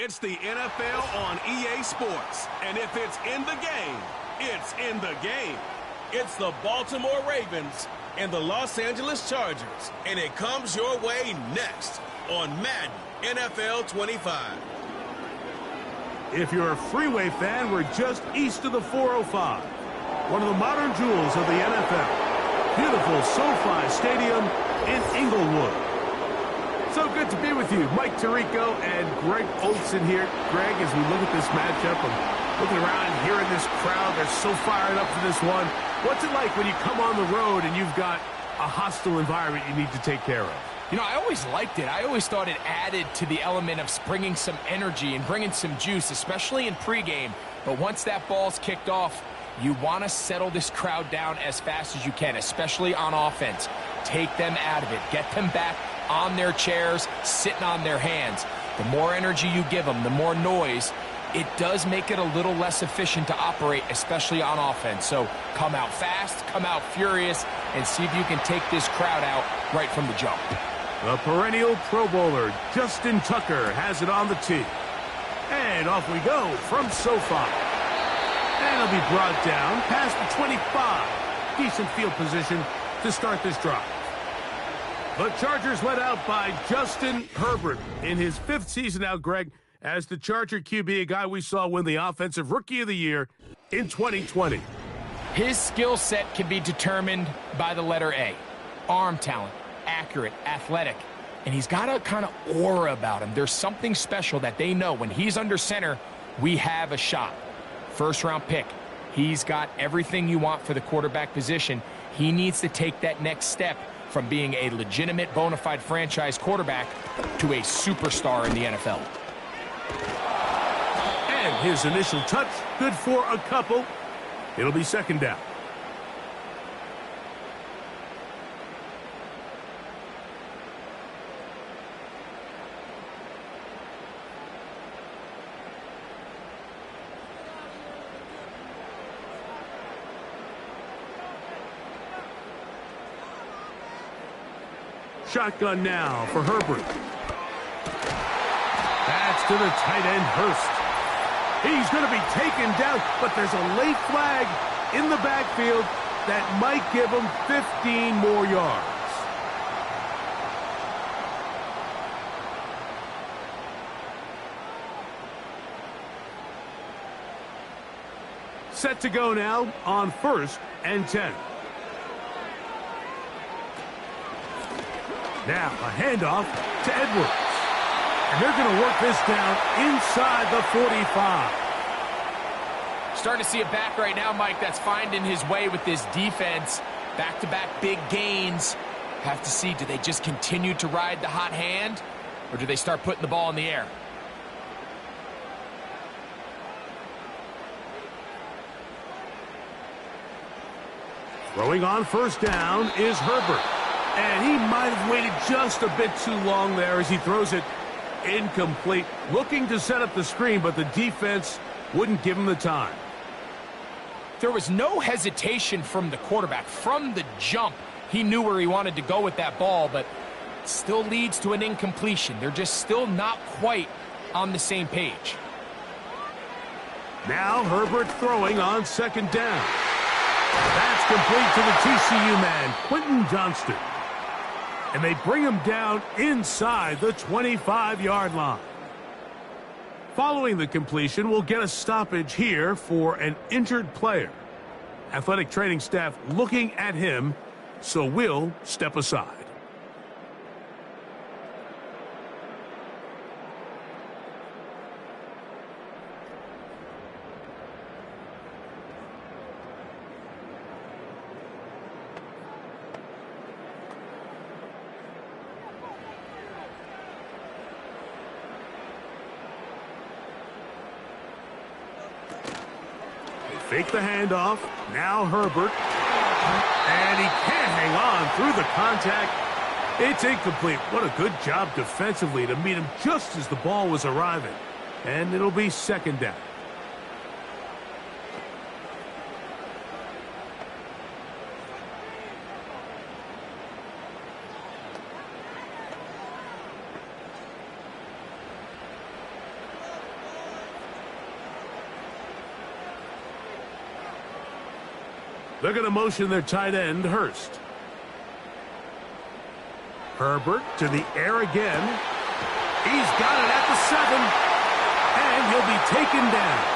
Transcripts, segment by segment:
It's the NFL on EA Sports, and if it's in the game, it's in the game. It's the Baltimore Ravens and the Los Angeles Chargers, and it comes your way next on Madden NFL 25. If you're a freeway fan, we're just east of the 405, one of the modern jewels of the NFL. Beautiful SoFi Stadium in Inglewood. So good to be with you. Mike Tirico and Greg Olson here. Greg, as we look at this matchup, I'm looking around and hearing this crowd. They're so fired up for this one. What's it like when you come on the road and you've got a hostile environment you need to take care of? You know, I always liked it. I always thought it added to the element of bringing some energy and bringing some juice, especially in pregame. But once that ball's kicked off, you want to settle this crowd down as fast as you can, especially on offense. Take them out of it. Get them back on their chairs, sitting on their hands. The more energy you give them, the more noise, it does make it a little less efficient to operate, especially on offense. So come out fast, come out furious, and see if you can take this crowd out right from the jump. The perennial Pro Bowler, Justin Tucker, has it on the tee. And off we go from SoFi. And it'll be brought down past the 25. Decent field position to start this drive. The Chargers led out by Justin Herbert in his 5th season now, Greg, as the Charger QB, a guy we saw win the Offensive Rookie of the Year in 2020. His skill set can be determined by the letter A. Arm talent, accurate, athletic, and he's got a kind of aura about him. There's something special that they know when he's under center, we have a shot. First-round pick. He's got everything you want for the quarterback position. He needs to take that next step from being a legitimate, bona fide franchise quarterback to a superstar in the NFL. And his initial touch, good for a couple. It'll be second down. Shotgun now for Herbert. That's to the tight end, Hurst. He's going to be taken down, but there's a late flag in the backfield that might give him 15 more yards. Set to go now on 1st and 10. Now a handoff to Edwards. And they're going to work this down inside the 45. Starting to see it back right now, Mike, that's finding his way with this defense. Back-to-back big gains. Have to see, do they just continue to ride the hot hand, or do they start putting the ball in the air? Throwing on 1st down is Herbert. And he might have waited just a bit too long there as he throws it incomplete. Looking to set up the screen, but the defense wouldn't give him the time. There was no hesitation from the quarterback. From the jump, he knew where he wanted to go with that ball, but still leads to an incompletion. They're just still not quite on the same page. Now Herbert throwing on 2nd down. That's complete to the TCU man, Quentin Johnston. And they bring him down inside the 25-yard line. Following the completion, we'll get a stoppage here for an injured player. Athletic training staff looking at him, so we'll step aside. Fake the handoff. Now Herbert. And he can't hang on through the contact. It's incomplete. What a good job defensively to meet him just as the ball was arriving. And it'll be 2nd down. They're going to motion their tight end, Hurst. Herbert to the air again. He's got it at the 7. And he'll be taken down.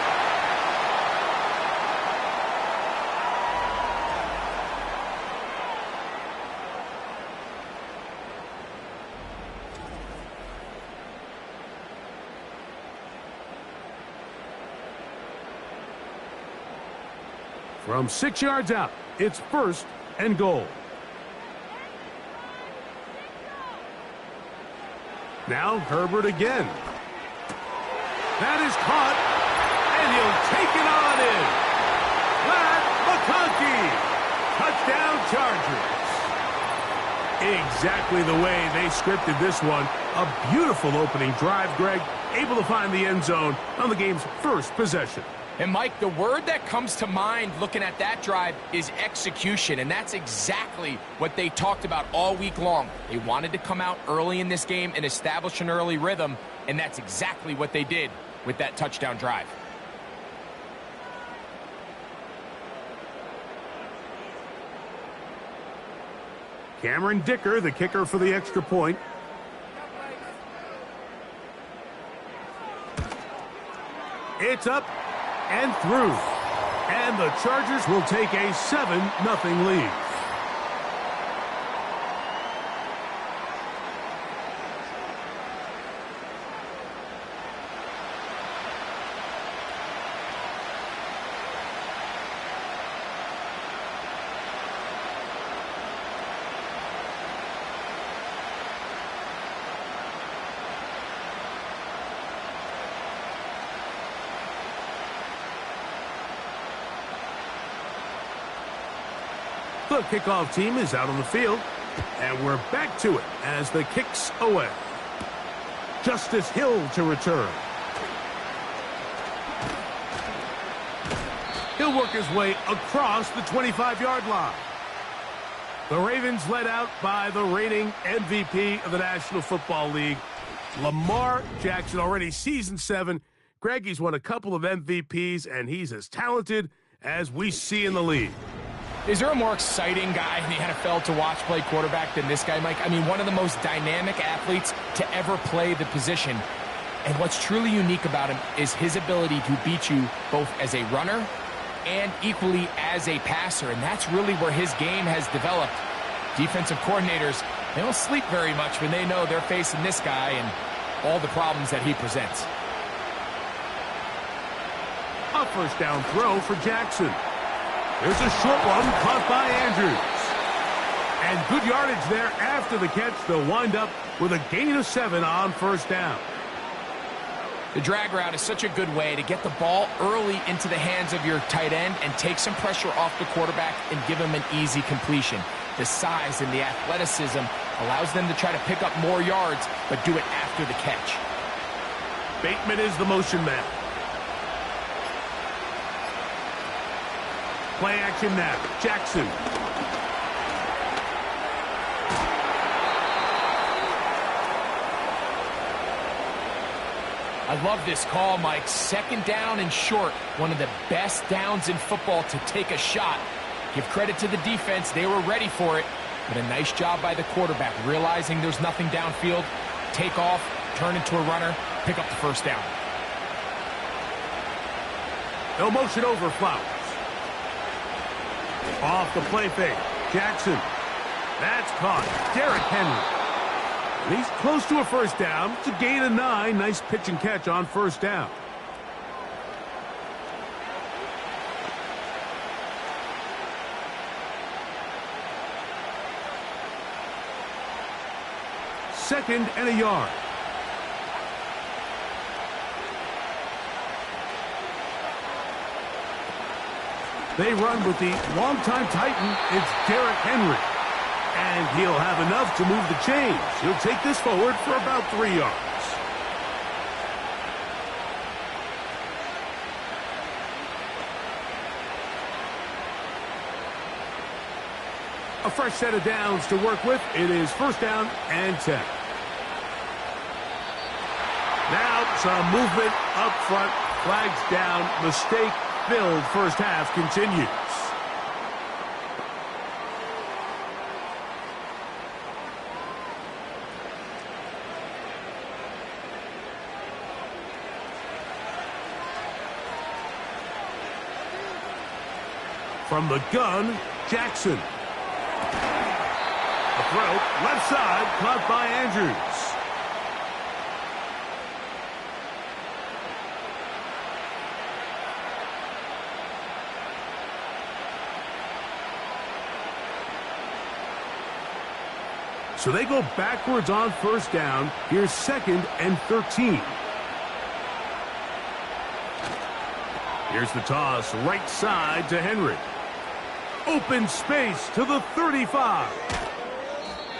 From 6 yards out, it's 1st and goal. Now Herbert again. That is caught, and he'll take it on in. Glad McConkey. Touchdown Chargers. Exactly the way they scripted this one. A beautiful opening drive, Greg. Able to find the end zone on the game's first possession. And, Mike, the word that comes to mind looking at that drive is execution, and that's exactly what they talked about all week long. They wanted to come out early in this game and establish an early rhythm, and that's exactly what they did with that touchdown drive. Cameron Dicker, the kicker for the extra point. It's up and through. And the Chargers will take a 7-0 lead. The kickoff team is out on the field, and we're back to it as the kick's away. Justice Hill to return. He'll work his way across the 25-yard line. The Ravens led out by the reigning MVP of the National Football League, Lamar Jackson, already season 7. Greg, he's won a couple of MVPs, and he's as talented as we see in the league. Is there a more exciting guy in the NFL to watch play quarterback than this guy, Mike? I mean, one of the most dynamic athletes to ever play the position. And what's truly unique about him is his ability to beat you both as a runner and equally as a passer. And that's really where his game has developed. Defensive coordinators, they don't sleep very much when they know they're facing this guy and all the problems that he presents. A first down throw for Jackson. There's a short one caught by Andrews. And good yardage there after the catch. They'll wind up with a gain of 7 on first down. The drag route is such a good way to get the ball early into the hands of your tight end and take some pressure off the quarterback and give him an easy completion. The size and the athleticism allows them to try to pick up more yards, but do it after the catch. Bateman is the motion man. Play action now. Jackson. I love this call, Mike. Second down and short. One of the best downs in football to take a shot. Give credit to the defense. They were ready for it. But a nice job by the quarterback, realizing there's nothing downfield. Take off, turn into a runner, pick up the first down. No motion over Flowers. Off the play fake. Jackson. That's caught. Derrick Henry. And he's close to a first down. It's a gain of 9. Nice pitch and catch on first down. Second and a yard. They run with the longtime Titan. It's Derrick Henry. And he'll have enough to move the chains. He'll take this forward for about 3 yards. A fresh set of downs to work with. It is first down and 10. Now some movement up front. Flags down. Mistake filled first half continues. From the gun, Jackson. A throw, left side, caught by Andrews. So they go backwards on first down. Here's 2nd and 13. Here's the toss, right side to Henry. Open space to the 35.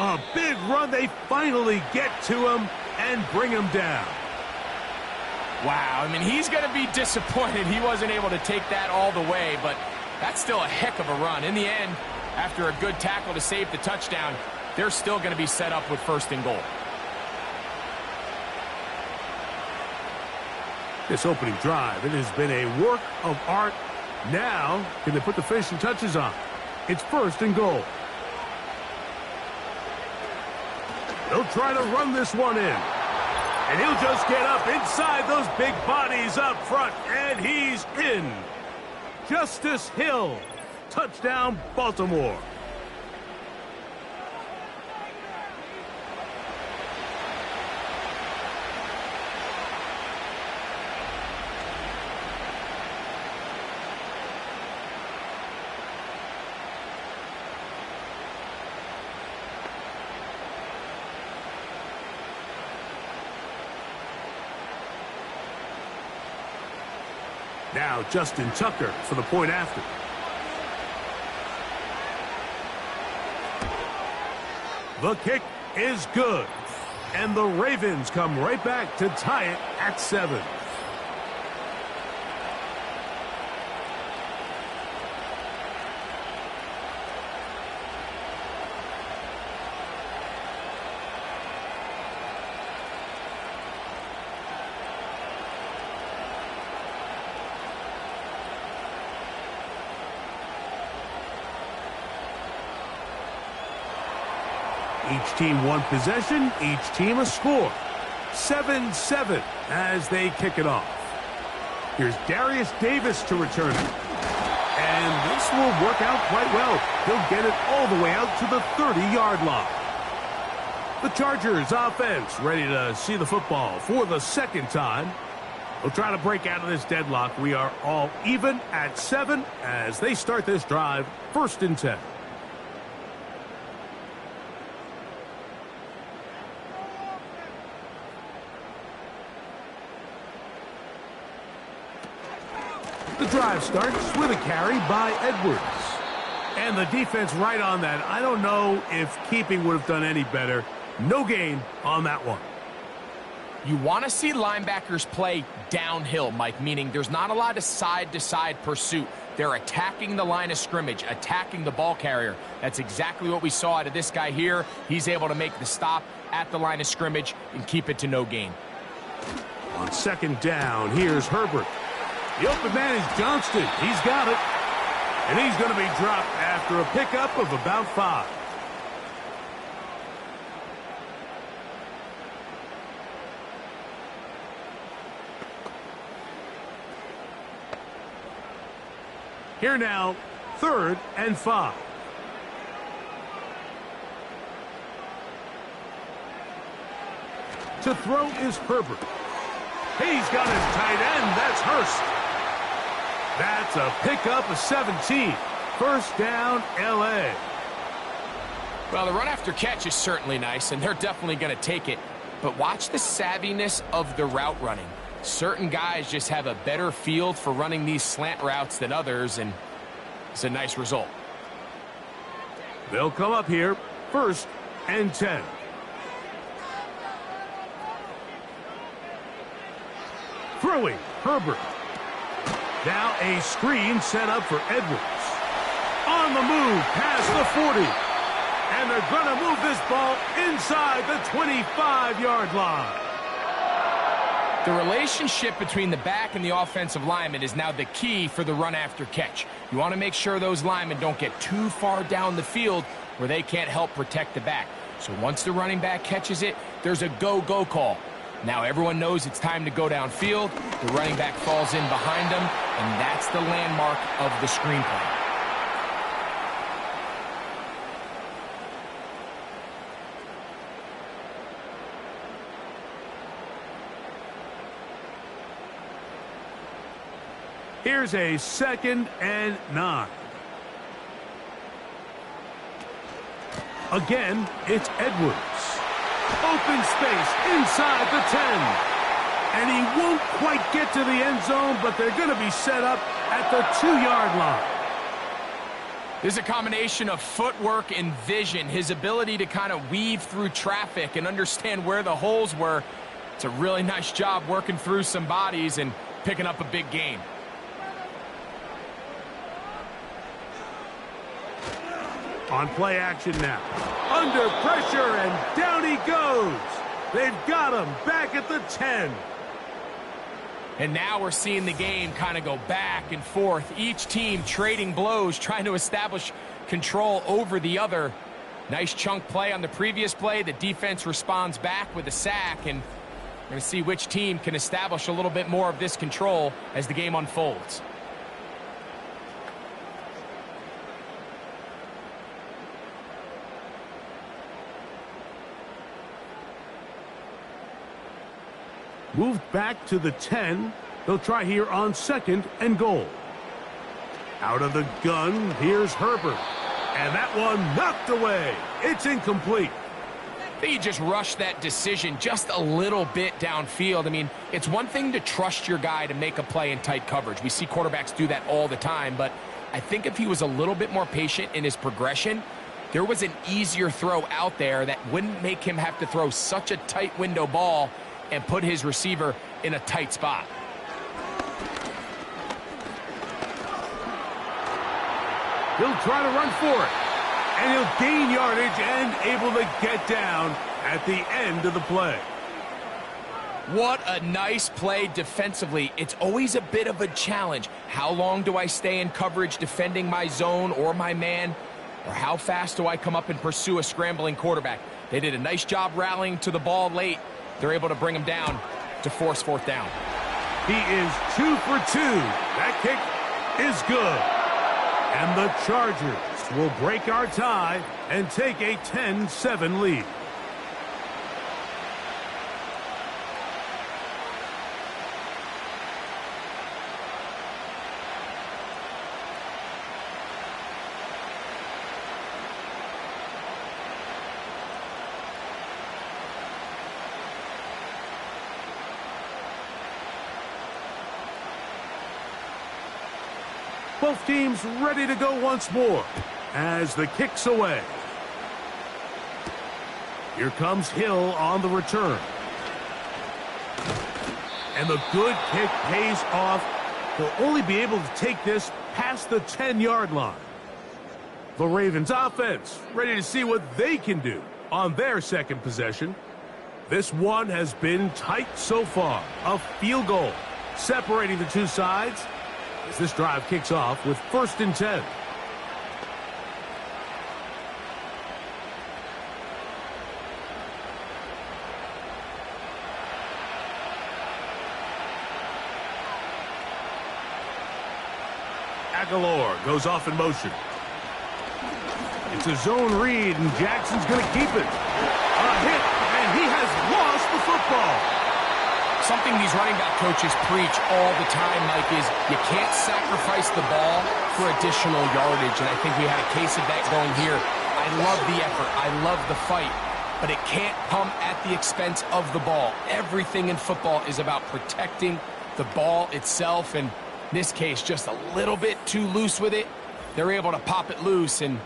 A big run. They finally get to him and bring him down. Wow, I mean, he's going to be disappointed he wasn't able to take that all the way, but that's still a heck of a run. In the end, after a good tackle to save the touchdown, they're still going to be set up with 1st and goal. This opening drive, it has been a work of art. Now, can they put the finishing touches on? It's 1st and goal. They'll try to run this one in. And he'll just get up inside those big bodies up front, and he's in. Justice Hill. Touchdown, Baltimore. Now Justin Tucker for the point after. The kick is good. And the Ravens come right back to tie it at 7. Each team one possession, each team a score. 7-7 as they kick it off. Here's Darius Davis to return it. And this will work out quite well. He'll get it all the way out to the 30-yard line. The Chargers offense ready to see the football for the 2nd time. They'll try to break out of this deadlock. We are all even at 7 as they start this drive, 1st and 10. The drive starts with a carry by Edwards. And the defense right on that. I don't know if keeping would have done any better. No gain on that one. You want to see linebackers play downhill, Mike, meaning there's not a lot of side-to-side pursuit. They're attacking the line of scrimmage, attacking the ball carrier. That's exactly what we saw out of this guy here. He's able to make the stop at the line of scrimmage and keep it to no gain. On 2nd down, here's Herbert. The open man is Johnston. He's got it. And he's going to be dropped after a pickup of about 5. Here now, 3rd and 5. To throw is Herbert. He's got his tight end. That's Hurst. That's a pickup of 17. 1st down, L.A. Well, the run after catch is certainly nice, and they're definitely going to take it. But watch the savviness of the route running. Certain guys just have a better field for running these slant routes than others, and it's a nice result. They'll come up here, 1st and 10. Throwing, Herbert. Now a screen set up for Edwards. On the move, past the 40. And they're going to move this ball inside the 25-yard line. The relationship between the back and the offensive lineman is now the key for the run after catch. You want to make sure those linemen don't get too far down the field where they can't help protect the back. So once the running back catches it, there's a go-go call. Now everyone knows it's time to go downfield. The running back falls in behind them, and that's the landmark of the screen play. Here's a 2nd and 9. Again, it's Edwards. Open space inside the 10. And he won't quite get to the end zone, but they're going to be set up at the 2-yard line. There's a combination of footwork and vision, his ability to kind of weave through traffic and understand where the holes were. It's a really nice job working through some bodies and picking up a big gain. On play action now. Under pressure, and down he goes. They've got him back at the 10. And now we're seeing the game kind of go back and forth. Each team trading blows, trying to establish control over the other. Nice chunk play on the previous play. The defense responds back with a sack, and we're going to see which team can establish a little bit more of this control as the game unfolds. Moved back to the 10. They'll try here on 2nd and goal. Out of the gun, here's Herbert. And that one knocked away. It's incomplete. I think he just rushed that decision just a little bit downfield. I mean, it's one thing to trust your guy to make a play in tight coverage. We see quarterbacks do that all the time, but I think if he was a little bit more patient in his progression, there was an easier throw out there that wouldn't make him have to throw such a tight window ball and put his receiver in a tight spot. He'll try to run for it. And he'll gain yardage and able to get down at the end of the play. What a nice play defensively. It's always a bit of a challenge. How long do I stay in coverage defending my zone or my man? Or how fast do I come up and pursue a scrambling quarterback? They did a nice job rallying to the ball late. They're able to bring him down to force 4th down. He is 2 for 2. That kick is good. And the Chargers will break our tie and take a 10-7 lead. Both teams ready to go once more as the kick's away. Here comes Hill on the return. And the good kick pays off. They'll only be able to take this past the 10-yard line. The Ravens offense ready to see what they can do on their second possession. This one has been tight so far. A field goal separating the two sides as this drive kicks off with 1st and 10. Aguilar goes off in motion. It's a zone read, and Jackson's going to keep it. A hit, and he has lost the football. Something these running back coaches preach all the time, Mike, is you can't sacrifice the ball for additional yardage, and I think we had a case of that going here. I love the effort. I love the fight, but it can't come at the expense of the ball. Everything in football is about protecting the ball itself, and in this case, just a little bit too loose with it. They're able to pop it loose, and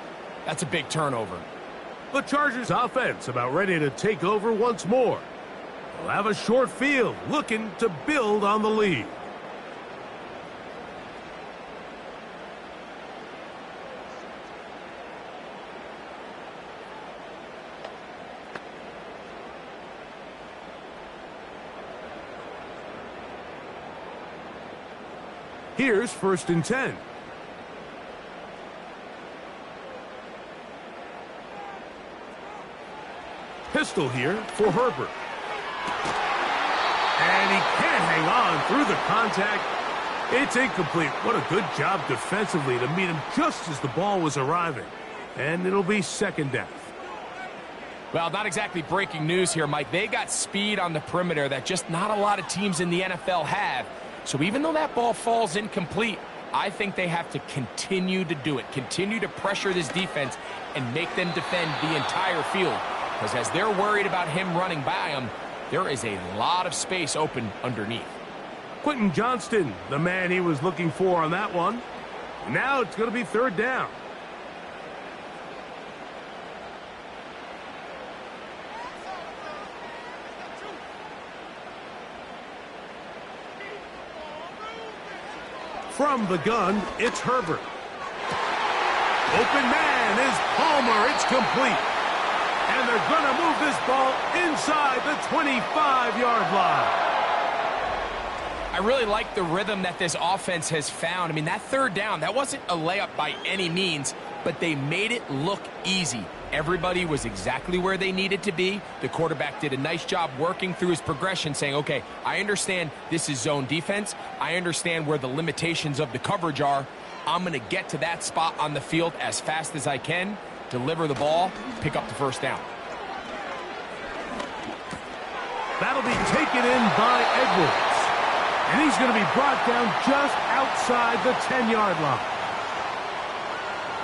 that's a big turnover. The Chargers offense about ready to take over once more. They'll have a short field looking to build on the lead. Here's 1st and 10. Pistol here for Herbert. And he can't hang on through the contact. It's incomplete. What a good job defensively to meet him just as the ball was arriving. And it'll be 2nd down. Well, not exactly breaking news here, Mike. They got speed on the perimeter that just not a lot of teams in the NFL have. So even though that ball falls incomplete, I think they have to continue to do it, continue to pressure this defense and make them defend the entire field. Because as they're worried about him running by them, there is a lot of space open underneath. Quentin Johnston, the man he was looking for on that one. Now it's going to be third down. From the gun, it's Herbert. Open man is Palmer. It's complete. And they're going to move this ball inside the 25-yard line. I really like the rhythm that this offense has found. I mean, that third down, that wasn't a layup by any means, but they made it look easy. Everybody was exactly where they needed to be. The quarterback did a nice job working through his progression, saying, okay, I understand this is zone defense. I understand where the limitations of the coverage are. I'm going to get to that spot on the field as fast as I can, deliver the ball, pick up the first down. That'll be taken in by Edwards. And he's going to be brought down just outside the 10-yard line.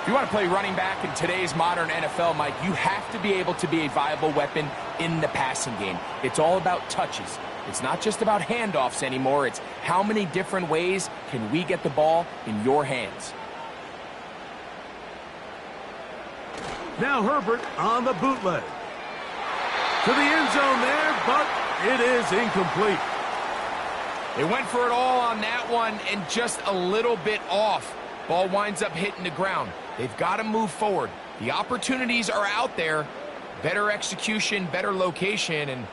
If you want to play running back in today's modern NFL, Mike, you have to be able to be a viable weapon in the passing game. It's all about touches. It's not just about handoffs anymore. It's how many different ways can we get the ball in your hands. Now Herbert on the bootleg. To the end zone there, but it is incomplete. They went for it all on that one and just a little bit off. Ball winds up hitting the ground. They've got to move forward. The opportunities are out there. Better execution, better location, and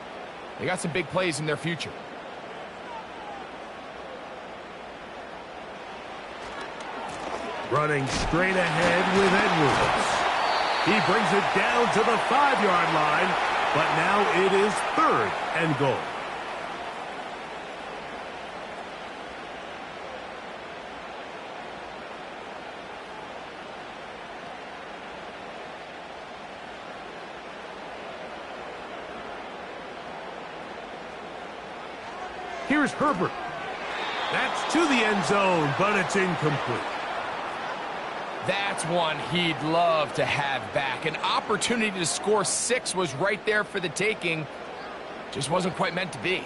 they got some big plays in their future. Running straight ahead with Edwards. He brings it down to the 5-yard line, but now it is third and goal. Here's Herbert. That's to the end zone, but it's incomplete. That's one he'd love to have back. An opportunity to score 6 was right there for the taking. Just wasn't quite meant to be.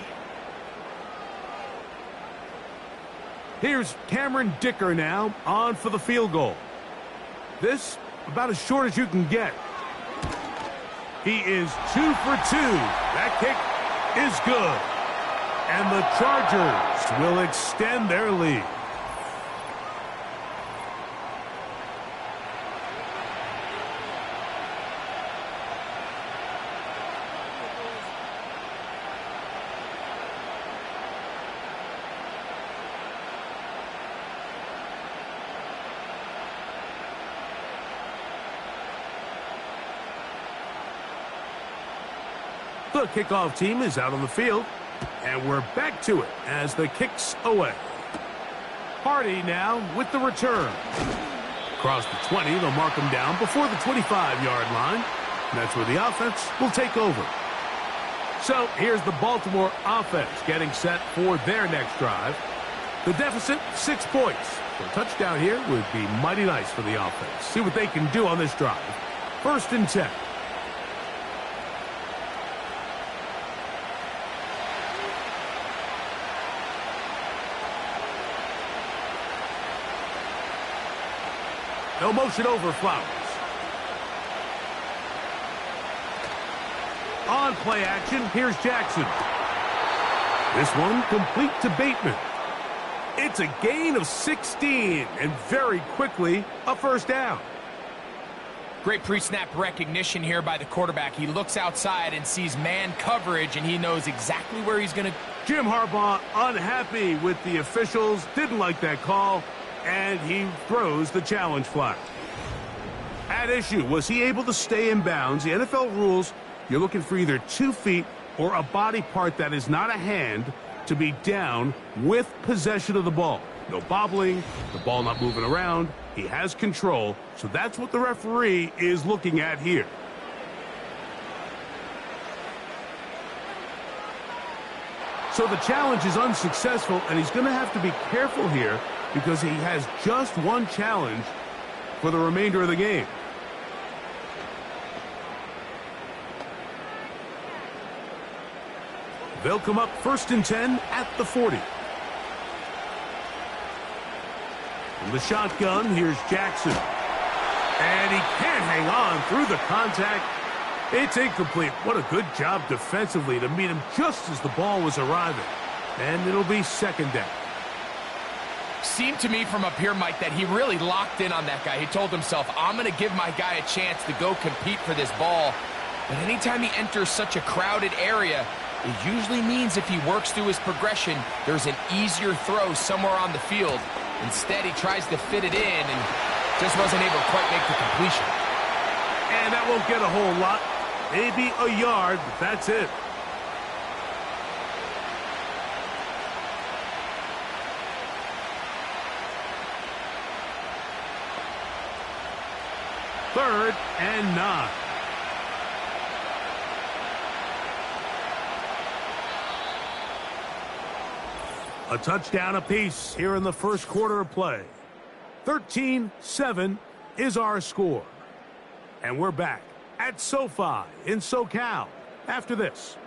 Here's Cameron Dicker now on for the field goal. This about as short as you can get. He is 2 for 2. That kick is good. And the Chargers will extend their lead. The kickoff team is out on the field. And we're back to it as the kick's away. Hardy now with the return. Across the 20, they'll mark him down before the 25-yard line. And that's where the offense will take over. So here's the Baltimore offense getting set for their next drive. The deficit, 6 points. So a touchdown here would be mighty nice for the offense. See what they can do on this drive. 1st and 10. No motion over Flowers. On play action, here's Jackson. This one complete to Bateman. It's a gain of 16, and very quickly, a first down. Great pre-snap recognition here by the quarterback. He looks outside and sees man coverage, and he knows exactly where he's going to. Jim Harbaugh unhappy with the officials, didn't like that call. And he throws the challenge flag. At issue, was he able to stay in bounds? The NFL rules, you're looking for either 2 feet or a body part that is not a hand to be down with possession of the ball. No bobbling, the ball not moving around. He has control, so that's what the referee is looking at here. So the challenge is unsuccessful, and he's going to have to be careful here because he has just one challenge for the remainder of the game. They'll come up 1st and 10 at the 40. From the shotgun, here's Jackson. And he can't hang on through the contact. It's incomplete. What a good job defensively to meet him just as the ball was arriving. And it'll be 2nd down. Seemed to me from up here, Mike, that he really locked in on that guy. He told himself, I'm going to give my guy a chance to go compete for this ball. But anytime he enters such a crowded area, it usually means if he works through his progression, there's an easier throw somewhere on the field. Instead, he tries to fit it in and just wasn't able to quite make the completion. And that won't get a whole lot. Maybe a yard, but that's it. Third and 9. A touchdown apiece here in the first quarter of play. 13-7 is our score. And we're back at SoFi in SoCal after this.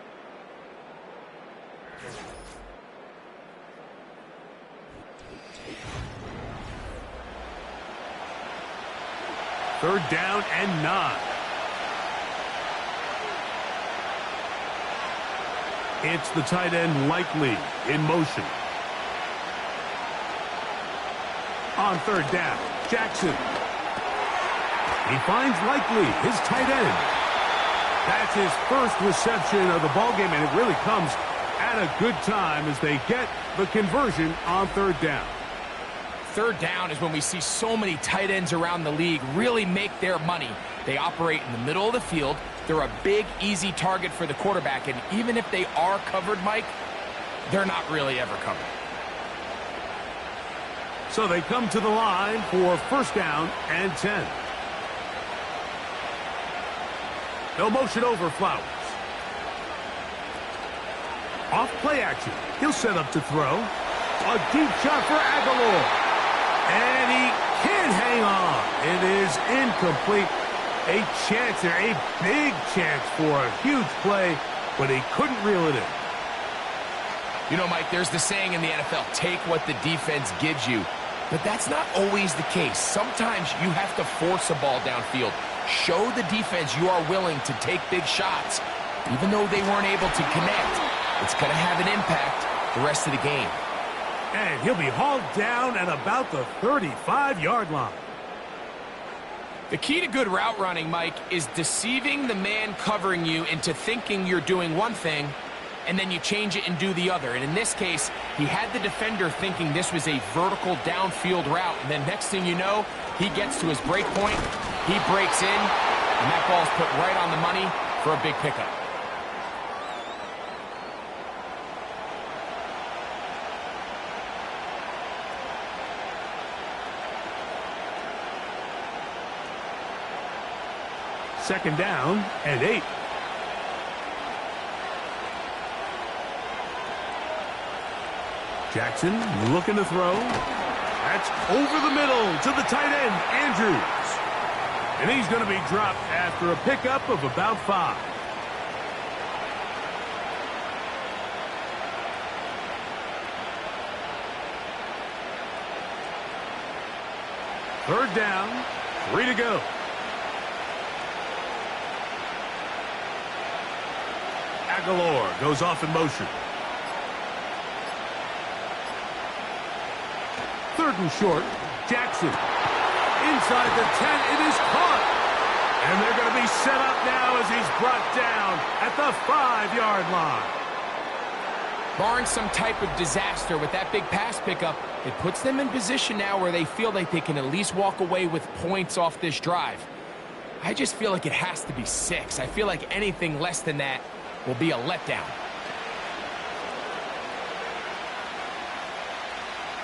Third down and 9. It's the tight end Likely in motion. On 3rd down, Jackson. He finds Likely, his tight end. That's his first reception of the ballgame, and it really comes at a good time as they get the conversion on 3rd down. 3rd down is when we see so many tight ends around the league really make their money. They operate in the middle of the field. They're a big, easy target for the quarterback, and even if they are covered, Mike, they're not really ever covered. So they come to the line for 1st down and 10. They'll motion over Flowers. Off play action. He'll set up to throw. A deep shot for Aguilar. And he can't hang on. It is incomplete. A chance there, a big chance for a huge play, but he couldn't reel it in. You know, Mike, there's the saying in the NFL, take what the defense gives you. But that's not always the case. Sometimes you have to force a ball downfield. Show the defense you are willing to take big shots. Even though they weren't able to connect, it's going to have an impact the rest of the game. And he'll be hauled down at about the 35-yard line. The key to good route running, Mike, is deceiving the man covering you into thinking you're doing one thing, and then you change it and do the other. And in this case, he had the defender thinking this was a vertical downfield route. And then next thing you know, he gets to his break point, he breaks in, and that ball's put right on the money for a big pickup. Second down and 8. Jackson looking to throw. That's over the middle to the tight end, Andrews. And he's going to be dropped after a pickup of about 5. Third down, 3 to go. Aguilar goes off in motion. 3rd and short, Jackson. Inside the 10, it is caught. And they're going to be set up now as he's brought down at the 5-yard line. Barring some type of disaster with that big pass pickup, it puts them in position now where they feel like they can at least walk away with points off this drive. I just feel like it has to be 6. I feel like anything less than that will be a letdown.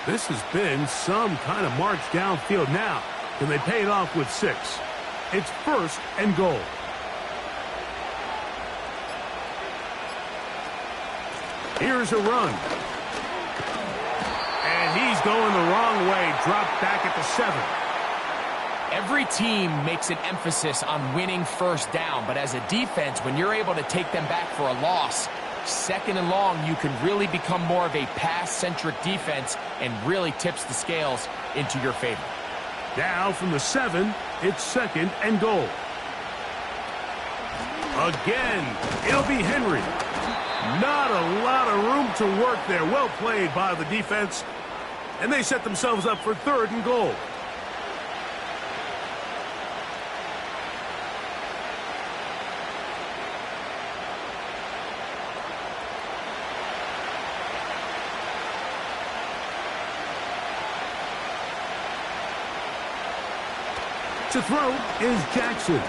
This has been some kind of march downfield now. Can they pay it off with 6? It's 1st and goal. Here's a run. And he's going the wrong way. Dropped back at the 7. Every team makes an emphasis on winning first down, but as a defense, when you're able to take them back for a loss, second and long, you can really become more of a pass-centric defense and really tips the scales into your favor. Now from the 7, it's second and goal. Again, it'll be Henry. Not a lot of room to work there. Well played by the defense. And they set themselves up for third and goal. To throw is Jackson.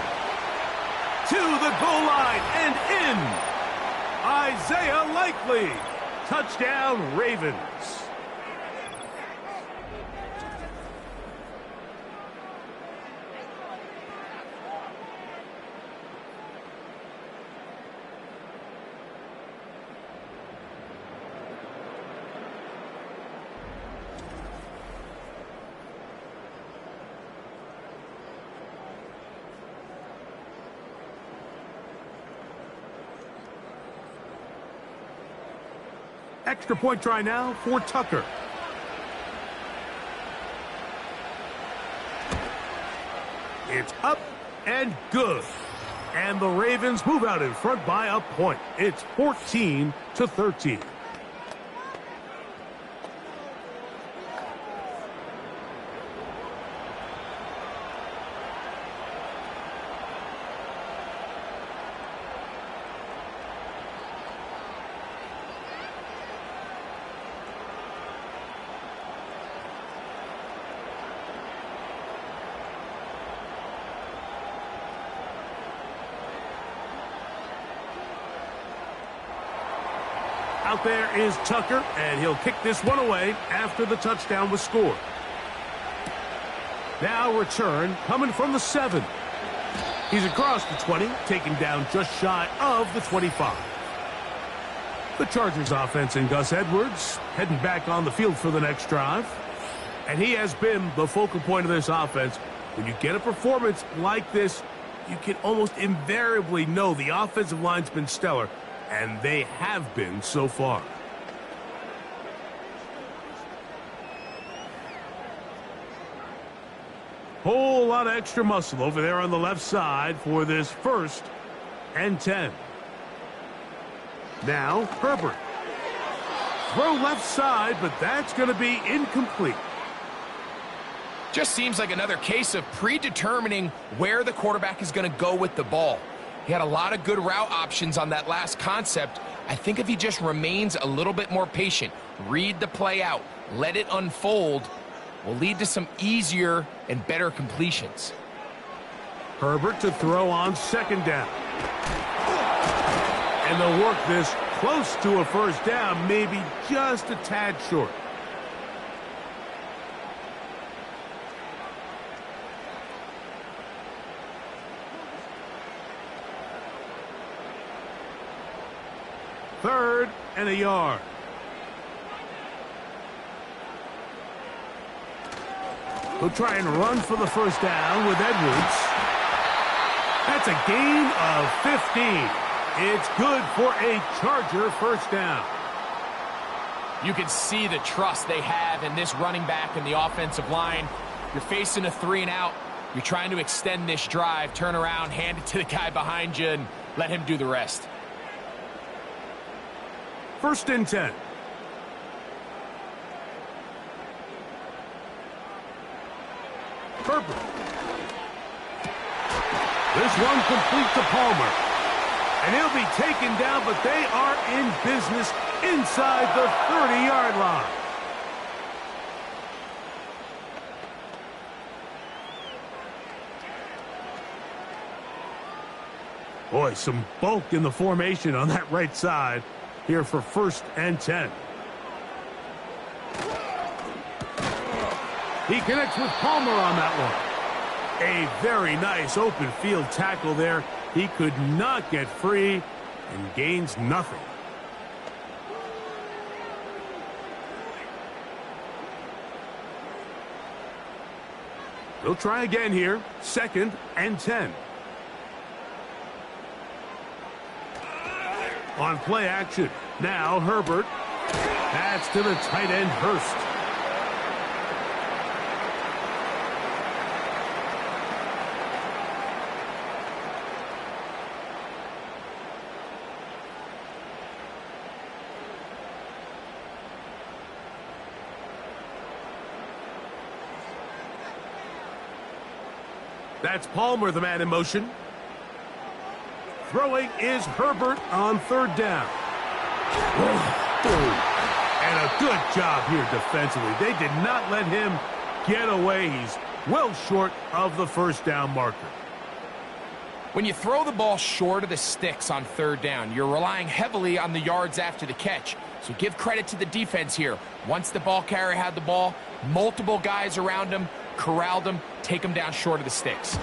To the goal line and in. Isaiah Likely. Touchdown, Ravens. Extra point try now for Tucker. It's up and good. And the Ravens move out in front by a point. It's 14-13. Out there is Tucker, and he'll kick this one away after the touchdown was scored. Now return coming from the 7. He's across the 20, taken down just shy of the 25. The Chargers offense and Gus Edwards heading back on the field for the next drive. And he has been the focal point of this offense. When you get a performance like this, you can almost invariably know the offensive line's been stellar. And they have been so far. Whole lot of extra muscle over there on the left side for this 1st and 10. Now Herbert. Throw left side, but that's going to be incomplete. Just seems like another case of predetermining where the quarterback is going to go with the ball. He had a lot of good route options on that last concept. I think if he just remains a little bit more patient, read the play out, let it unfold, will lead to some easier and better completions. Herbert to throw on second down. And they'll work this close to a first down, maybe just a tad short. Third and a yard. He'll try and run for the first down with Edwards. That's a gain of 15. It's good for a Charger first down. You can see the trust they have in this running back and the offensive line. You're facing a 3 and out. You're trying to extend this drive, turn around, hand it to the guy behind you, and let him do the rest. 1st and 10. Herbert. This one complete to Palmer. And he'll be taken down, but they are in business inside the 30-yard line. Boy, some bulk in the formation on that right side. Here for 1st and 10. He connects with Palmer on that one. A very nice open field tackle there. He could not get free and gains nothing. He'll try again here. 2nd and 10. On play action. Now Herbert. Pass to the tight end, Hurst. That's Palmer, the man in motion. Throwing is Herbert on 3rd down. And a good job here defensively. They did not let him get away. He's well short of the 1st down marker. When you throw the ball short of the sticks on 3rd down, you're relying heavily on the yards after the catch. So give credit to the defense here. Once the ball carrier had the ball, multiple guys around him, corralled him, take him down short of the sticks.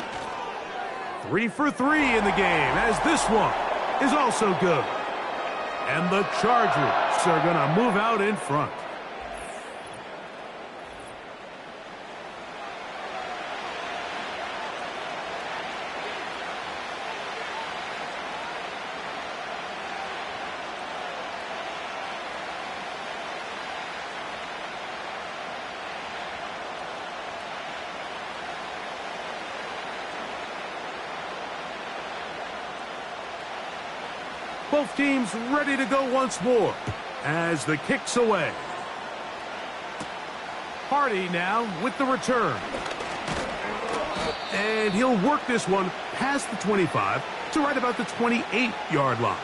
3 for 3 in the game, as this one is also good. And the Chargers are going to move out in front. Both teams ready to go once more as the kick's away. Hardy now with the return. And he'll work this one past the 25 to right about the 28-yard line.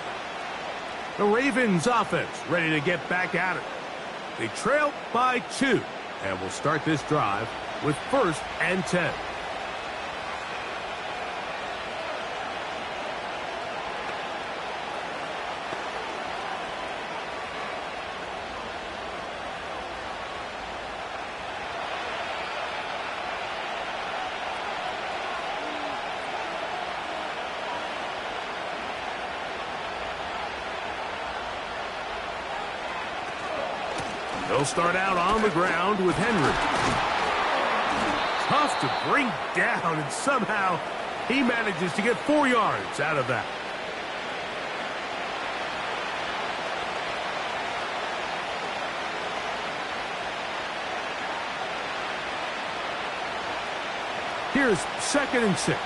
The Ravens offense ready to get back at it. They trail by 2 and will start this drive with 1st and 10. They'll start out on the ground with Henry. Tough to bring down, and somehow he manages to get 4 yards out of that. Here's 2nd and 6.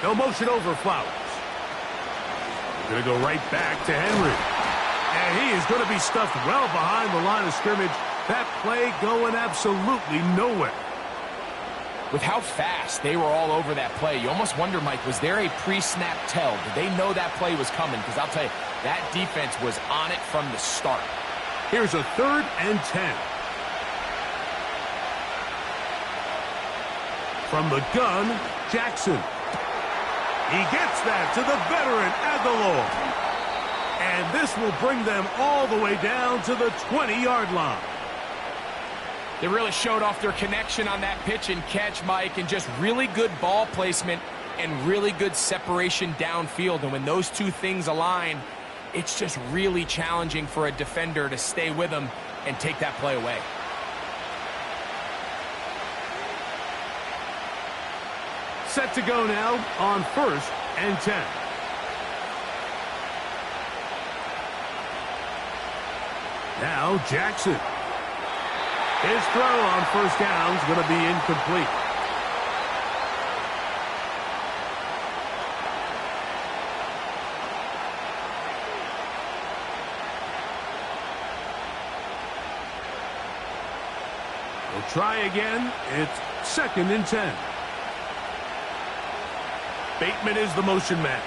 No motion over Flowers. Going to go right back to Henry. And he is going to be stuffed well behind the line of scrimmage. That play going absolutely nowhere. With how fast they were all over that play, you almost wonder, Mike, was there a pre-snap tell? Did they know that play was coming? Because I'll tell you, that defense was on it from the start. Here's a 3rd and 10. From the gun, Jackson. He gets that to the veteran Aguilar. And this will bring them all the way down to the 20-yard line. They really showed off their connection on that pitch and catch, Mike, and just really good ball placement and really good separation downfield. And when those two things align, it's just really challenging for a defender to stay with them and take that play away. Set to go now on 1st and 10. Now Jackson. His throw on 1st down is going to be incomplete. We'll try again. It's 2nd and 10. Bateman is the motion man.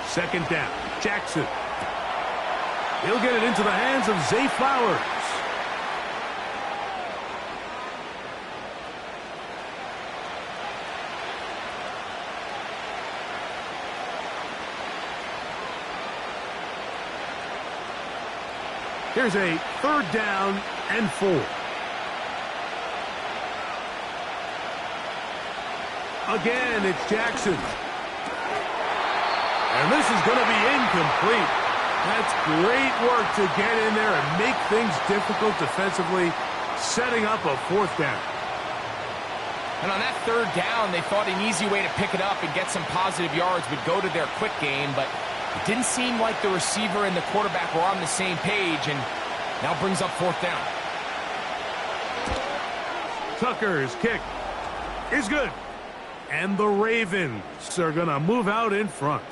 2nd down. Jackson. He'll get it into the hands of Zay Flowers. Here's a 3rd down and 4. Again, it's Jackson. And this is going to be incomplete. That's great work to get in there and make things difficult defensively, setting up a fourth down. And on that third down, they thought an easy way to pick it up and get some positive yards would go to their quick game, but it didn't seem like the receiver and the quarterback were on the same page, and now brings up fourth down. Tucker's kick is good. And the Ravens are going to move out in front.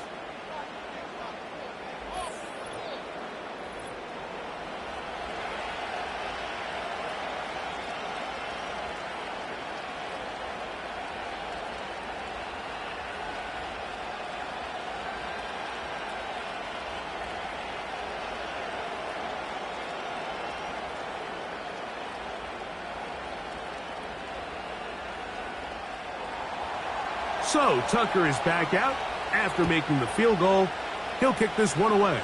So Tucker is back out after making the field goal. He'll kick this one away.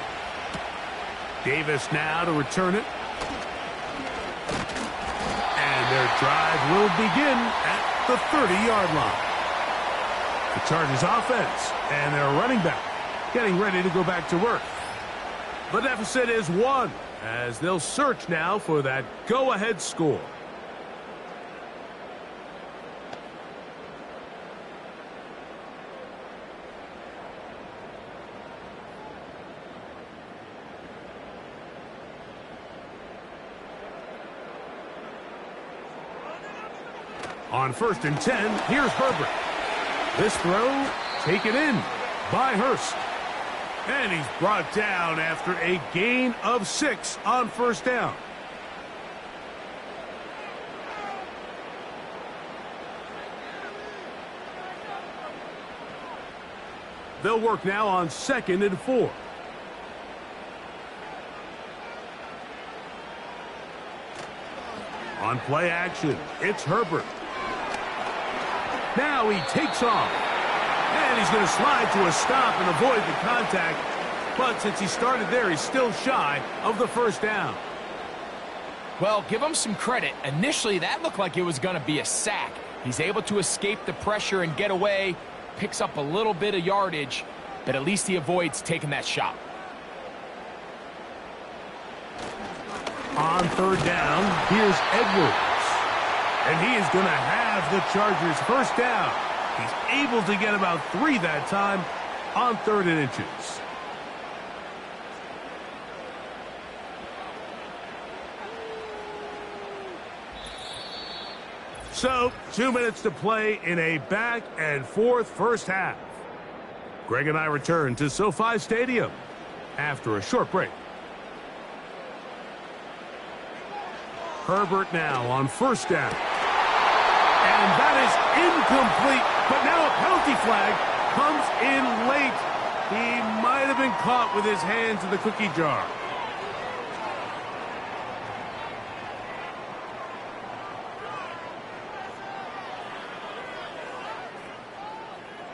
Davis now to return it. And their drive will begin at the 30-yard line. The Chargers offense and their running back getting ready to go back to work. The deficit is 1 as they'll search now for that go-ahead score. On 1st and 10, here's Herbert. This throw taken in by Hurst. And he's brought down after a gain of 6 on 1st down. They'll work now on 2nd and 4. On play action, it's Herbert. Now he takes off. And he's going to slide to a stop and avoid the contact. But since he started there, he's still shy of the 1st down. Well, give him some credit. Initially, that looked like it was going to be a sack. He's able to escape the pressure and get away. Picks up a little bit of yardage, but at least he avoids taking that shot. On 3rd down, here's Edwards. And he is going to have the Chargers 1st down. He's able to get about 3 that time on 3rd and inches. So, 2 minutes to play in a back-and-forth first half. Greg and I return to SoFi Stadium after a short break. Herbert now on 1st down. And that is incomplete, but now a penalty flag comes in late. He might have been caught with his hands in the cookie jar.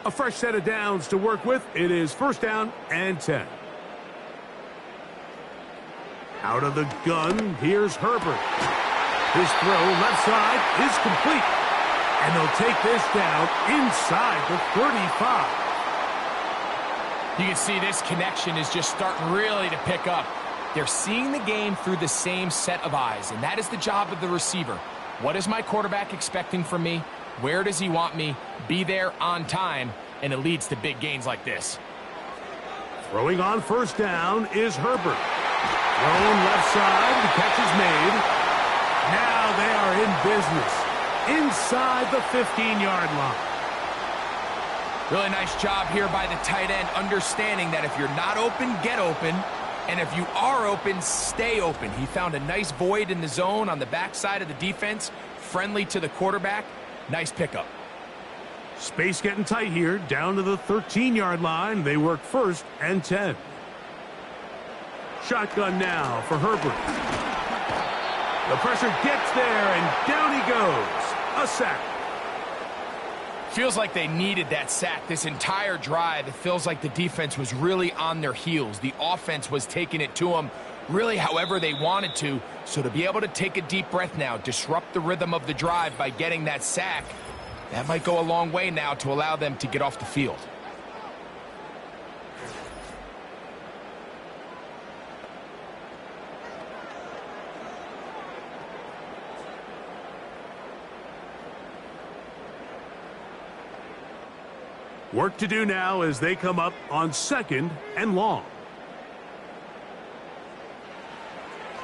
A fresh set of downs to work with. It is 1st down and 10. Out of the gun, here's Herbert. His throw left side is complete. And they'll take this down inside the 35. You can see this connection is just starting really to pick up. They're seeing the game through the same set of eyes, and that is the job of the receiver. What is my quarterback expecting from me? Where does he want me? Be there on time, and it leads to big gains like this. Throwing on 1st down is Herbert. Thrown left side, the catch is made. Now they are in business inside the 15-yard line. Really nice job here by the tight end, understanding that if you're not open, get open. And if you are open, stay open. He found a nice void in the zone on the backside of the defense, friendly to the quarterback. Nice pickup. Space getting tight here, down to the 13-yard line. They work 1st and 10. Shotgun now for Herbert. The pressure gets there, and down he goes. A sack. Feels like they needed that sack this entire drive. It feels like the defense was really on their heels. The offense was taking it to them really however they wanted to. So to be able to take a deep breath now, disrupt the rhythm of the drive by getting that sack, that might go a long way now to allow them to get off the field. Work to do now as they come up on 2nd and long.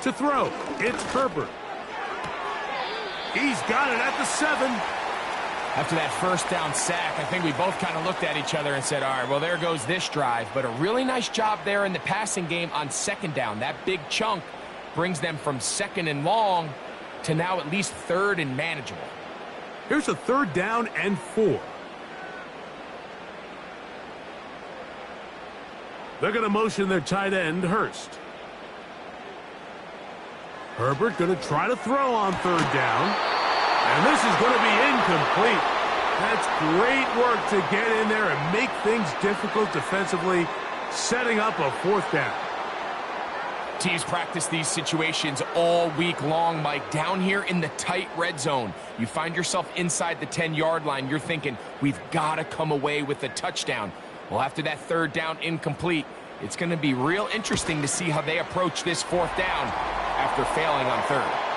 To throw, it's Herbert. He's got it at the 7. After that first down sack, I think we both kind of looked at each other and said, all right, well, there goes this drive. But a really nice job there in the passing game on 2nd down. That big chunk brings them from 2nd and long to now at least 3rd and manageable. Here's a 3rd down and 4. They're going to motion their tight end, Hurst. Herbert going to try to throw on 3rd down. And this is going to be incomplete. That's great work to get in there and make things difficult defensively, setting up a 4th down. Teams practice these situations all week long, Mike. Down here in the tight red zone, you find yourself inside the 10-yard line. You're thinking, we've got to come away with a touchdown. Well, after that 3rd down incomplete, it's going to be real interesting to see how they approach this 4th down after failing on 3rd.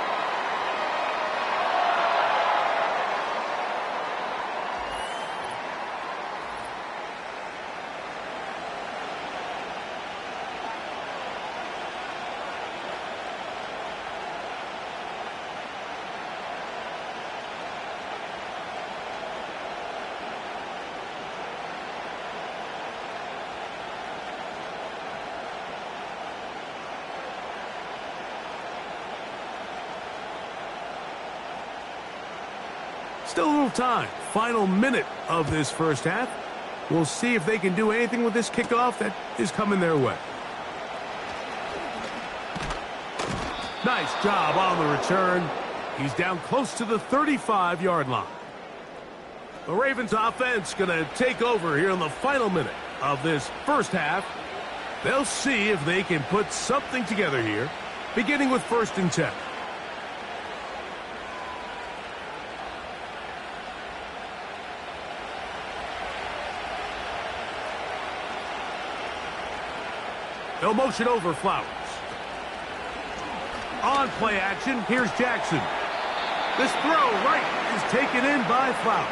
Still a little time. Final minute of this first half. We'll see if they can do anything with this kickoff that is coming their way. Nice job on the return. He's down close to the 35-yard line. The Ravens offense going to take over here in the final minute of this first half. They'll see if they can put something together here, beginning with 1st and 10. They'll motion over Flowers. On play action, here's Jackson. This throw right is taken in by Flowers.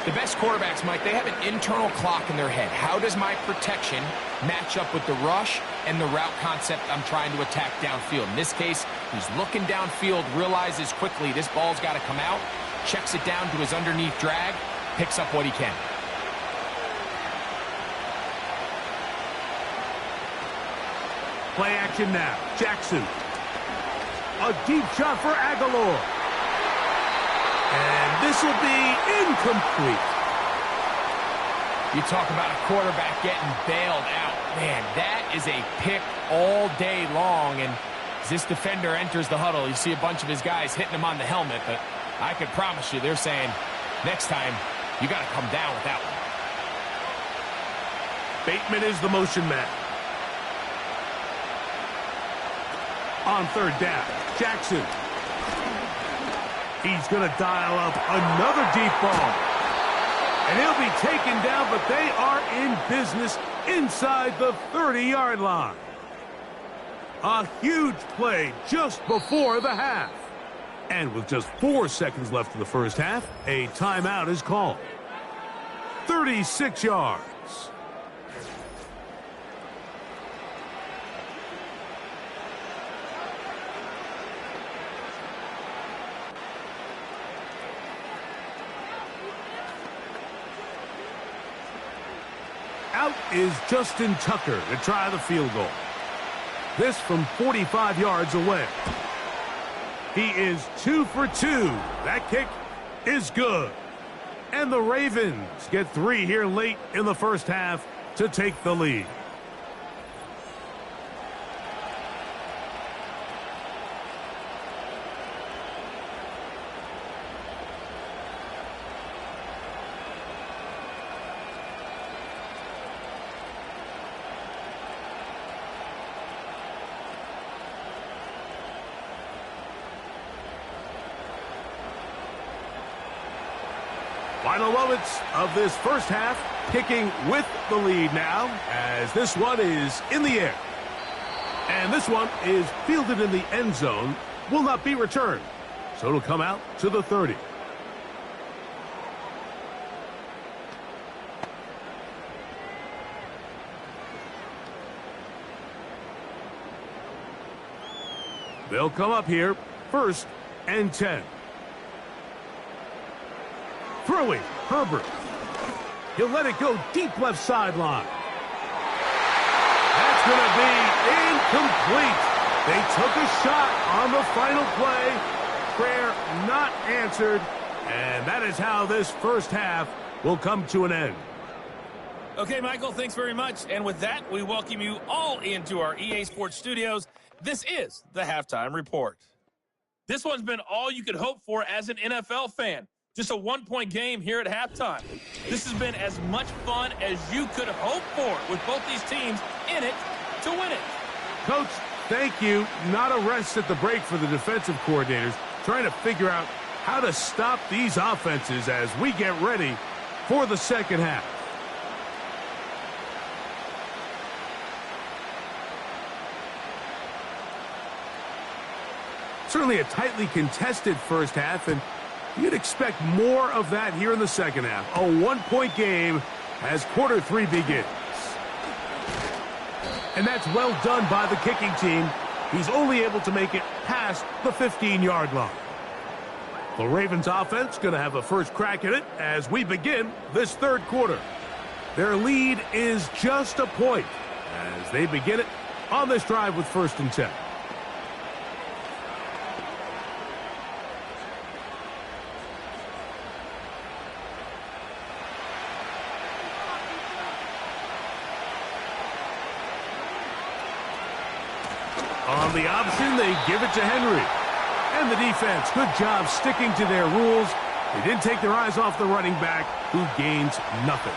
The best quarterbacks, Mike, they have an internal clock in their head. How does my protection match up with the rush and the route concept I'm trying to attack downfield? In this case, he's looking downfield, realizes quickly this ball's got to come out, checks it down to his underneath drag, picks up what he can. Play action now. Jackson. A deep shot for Aguilar. And this will be incomplete. You talk about a quarterback getting bailed out. Man, that is a pick all day long. And as this defender enters the huddle, you see a bunch of his guys hitting him on the helmet. But I can promise you, they're saying, next time, you got to come down with that one. Bateman is the motion man. On 3rd down, Jackson. He's going to dial up another deep ball. And he'll be taken down, but they are in business inside the 30-yard line. A huge play just before the half. And with just 4 seconds left in the first half, a timeout is called. 36 yards. Out is Justin Tucker to try the field goal. This from 45 yards away. He is 2 for 2. That kick is good. And the Ravens get 3 here late in the first half to take the lead. Final moments of this first half, kicking with the lead now, as this one is in the air. And this one is fielded in the end zone, will not be returned. So it'll come out to the 30. They'll come up here, 1st and 10. Throwing, Herbert. He'll let it go deep left sideline. That's going to be incomplete. They took a shot on the final play. Prayer not answered. And that is how this first half will come to an end. Okay, Michael, thanks very much. And with that, we welcome you all into our EA Sports studios. This is the Halftime Report. This one's been all you could hope for as an NFL fan. Just a one-point game here at halftime. This has been as much fun as you could hope for with both these teams in it to win it. Coach, thank you. Not a rest at the break for the defensive coordinators, trying to figure out how to stop these offenses as we get ready for the second half. Certainly a tightly contested first half, and you'd expect more of that here in the second half. A one-point game as quarter 3 begins. And that's well done by the kicking team. He's only able to make it past the 15-yard line. The Ravens offense going to have a first crack at it as we begin this third quarter. Their lead is just a point as they begin it on this drive with 1st and 10. On the option, they give it to Henry. And the defense, good job sticking to their rules. They didn't take their eyes off the running back, who gains nothing.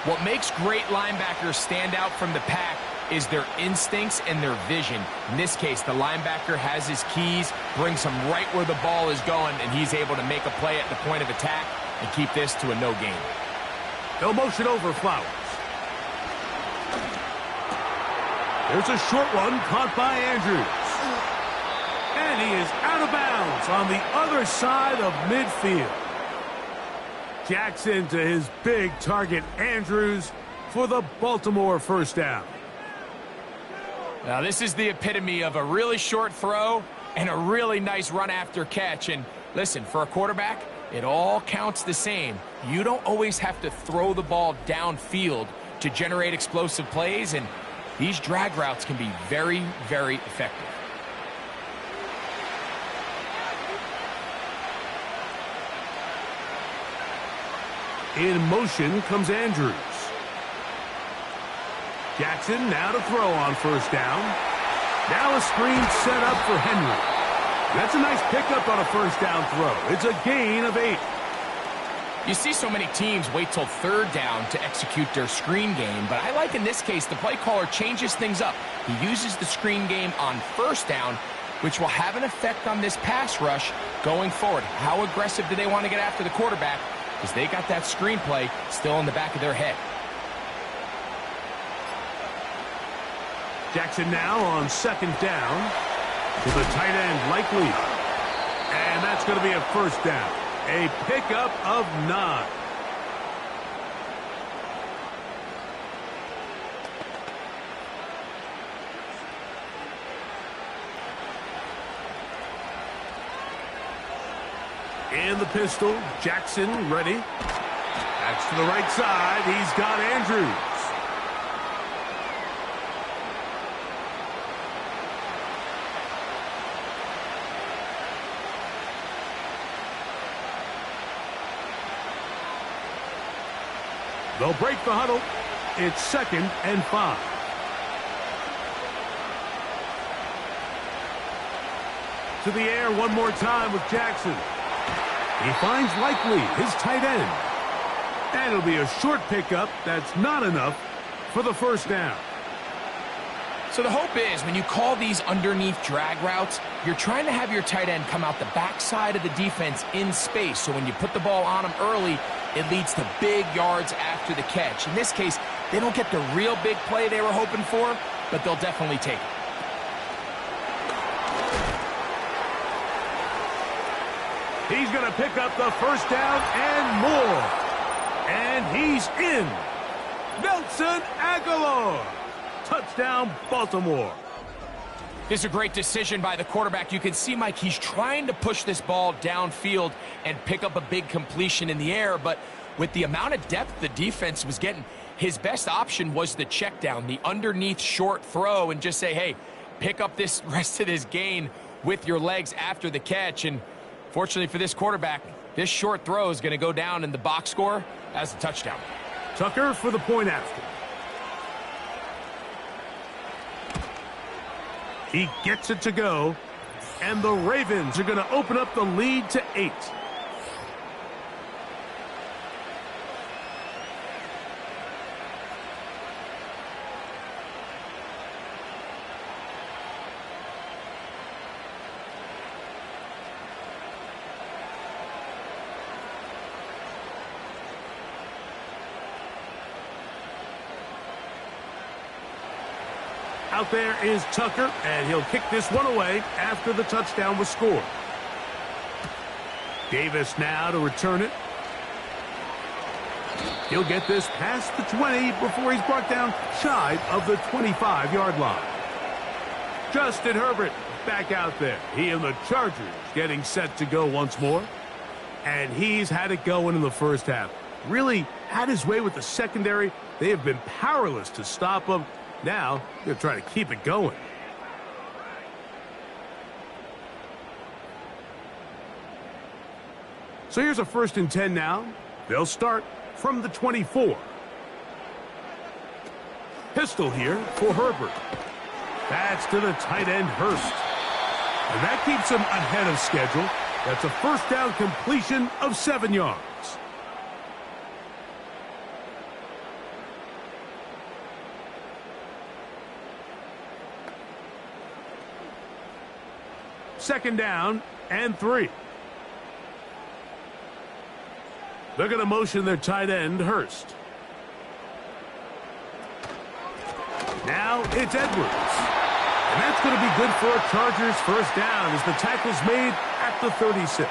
What makes great linebackers stand out from the pack is their instincts and their vision. In this case, the linebacker has his keys, brings him right where the ball is going, and he's able to make a play at the point of attack and keep this to a no gain. They'll motion over Flowers. There's a short one caught by Andrews. And he is out of bounds on the other side of midfield. Jackson to his big target, Andrews, for the Baltimore first down. Now, this is the epitome of a really short throw and a really nice run after catch. And listen, for a quarterback, it all counts the same. You don't always have to throw the ball downfield to generate explosive plays, and these drag routes can be very, very effective. In motion comes Andrews. Jackson now to throw on first down. Now a screen set up for Henry. That's a nice pickup on a first down throw. It's a gain of 8. You see so many teams wait till 3rd down to execute their screen game, but I like in this case the play caller changes things up. He uses the screen game on 1st down, which will have an effect on this pass rush going forward. How aggressive do they want to get after the quarterback? Because they got that screen play still in the back of their head. Jackson now on 2nd down to the tight end, Likely. And that's going to be a first down. A pickup of 9. In the pistol, Jackson ready. That's to the right side. He's got Andrews. They'll break the huddle. It's 2nd and 5. To the air one more time with Jackson. He finds Likely, his tight end. And it'll be a short pickup. That's not enough for the first down. So the hope is when you call these underneath drag routes, you're trying to have your tight end come out the backside of the defense in space. So when you put the ball on him early, it leads to big yards after the catch. In this case, they don't get the real big play they were hoping for, but they'll definitely take it. He's going to pick up the first down and more. And he's in. Nelson Aguilar. Touchdown, Baltimore. This is a great decision by the quarterback. You can see, Mike, he's trying to push this ball downfield and pick up a big completion in the air, but with the amount of depth the defense was getting, his best option was the check down, the underneath short throw, and just say, hey, pick up this rest of this gain with your legs after the catch. And fortunately for this quarterback, this short throw is going to go down in the box score as a touchdown. Tucker for the point after. He gets it to go, and the Ravens are going to open up the lead to 8. Out there is Tucker, and he'll kick this one away after the touchdown was scored. Davis now to return it. He'll get this past the 20 before he's brought down shy of the 25-yard line. Justin Herbert back out there. He and the Chargers getting set to go once more. And he's had it going in the first half. Really had his way with the secondary. They have been powerless to stop him. Now, they're trying to keep it going. So here's a 1st and 10 now. They'll start from the 24. Pistol here for Herbert. That's to the tight end, Hurst. And that keeps him ahead of schedule. That's a 1st down completion of 7 yards. Second down and 3. They're going to motion their tight end, Hurst. Now it's Edwards. And that's going to be good for a Chargers 1st down as the tackle's made at the 36.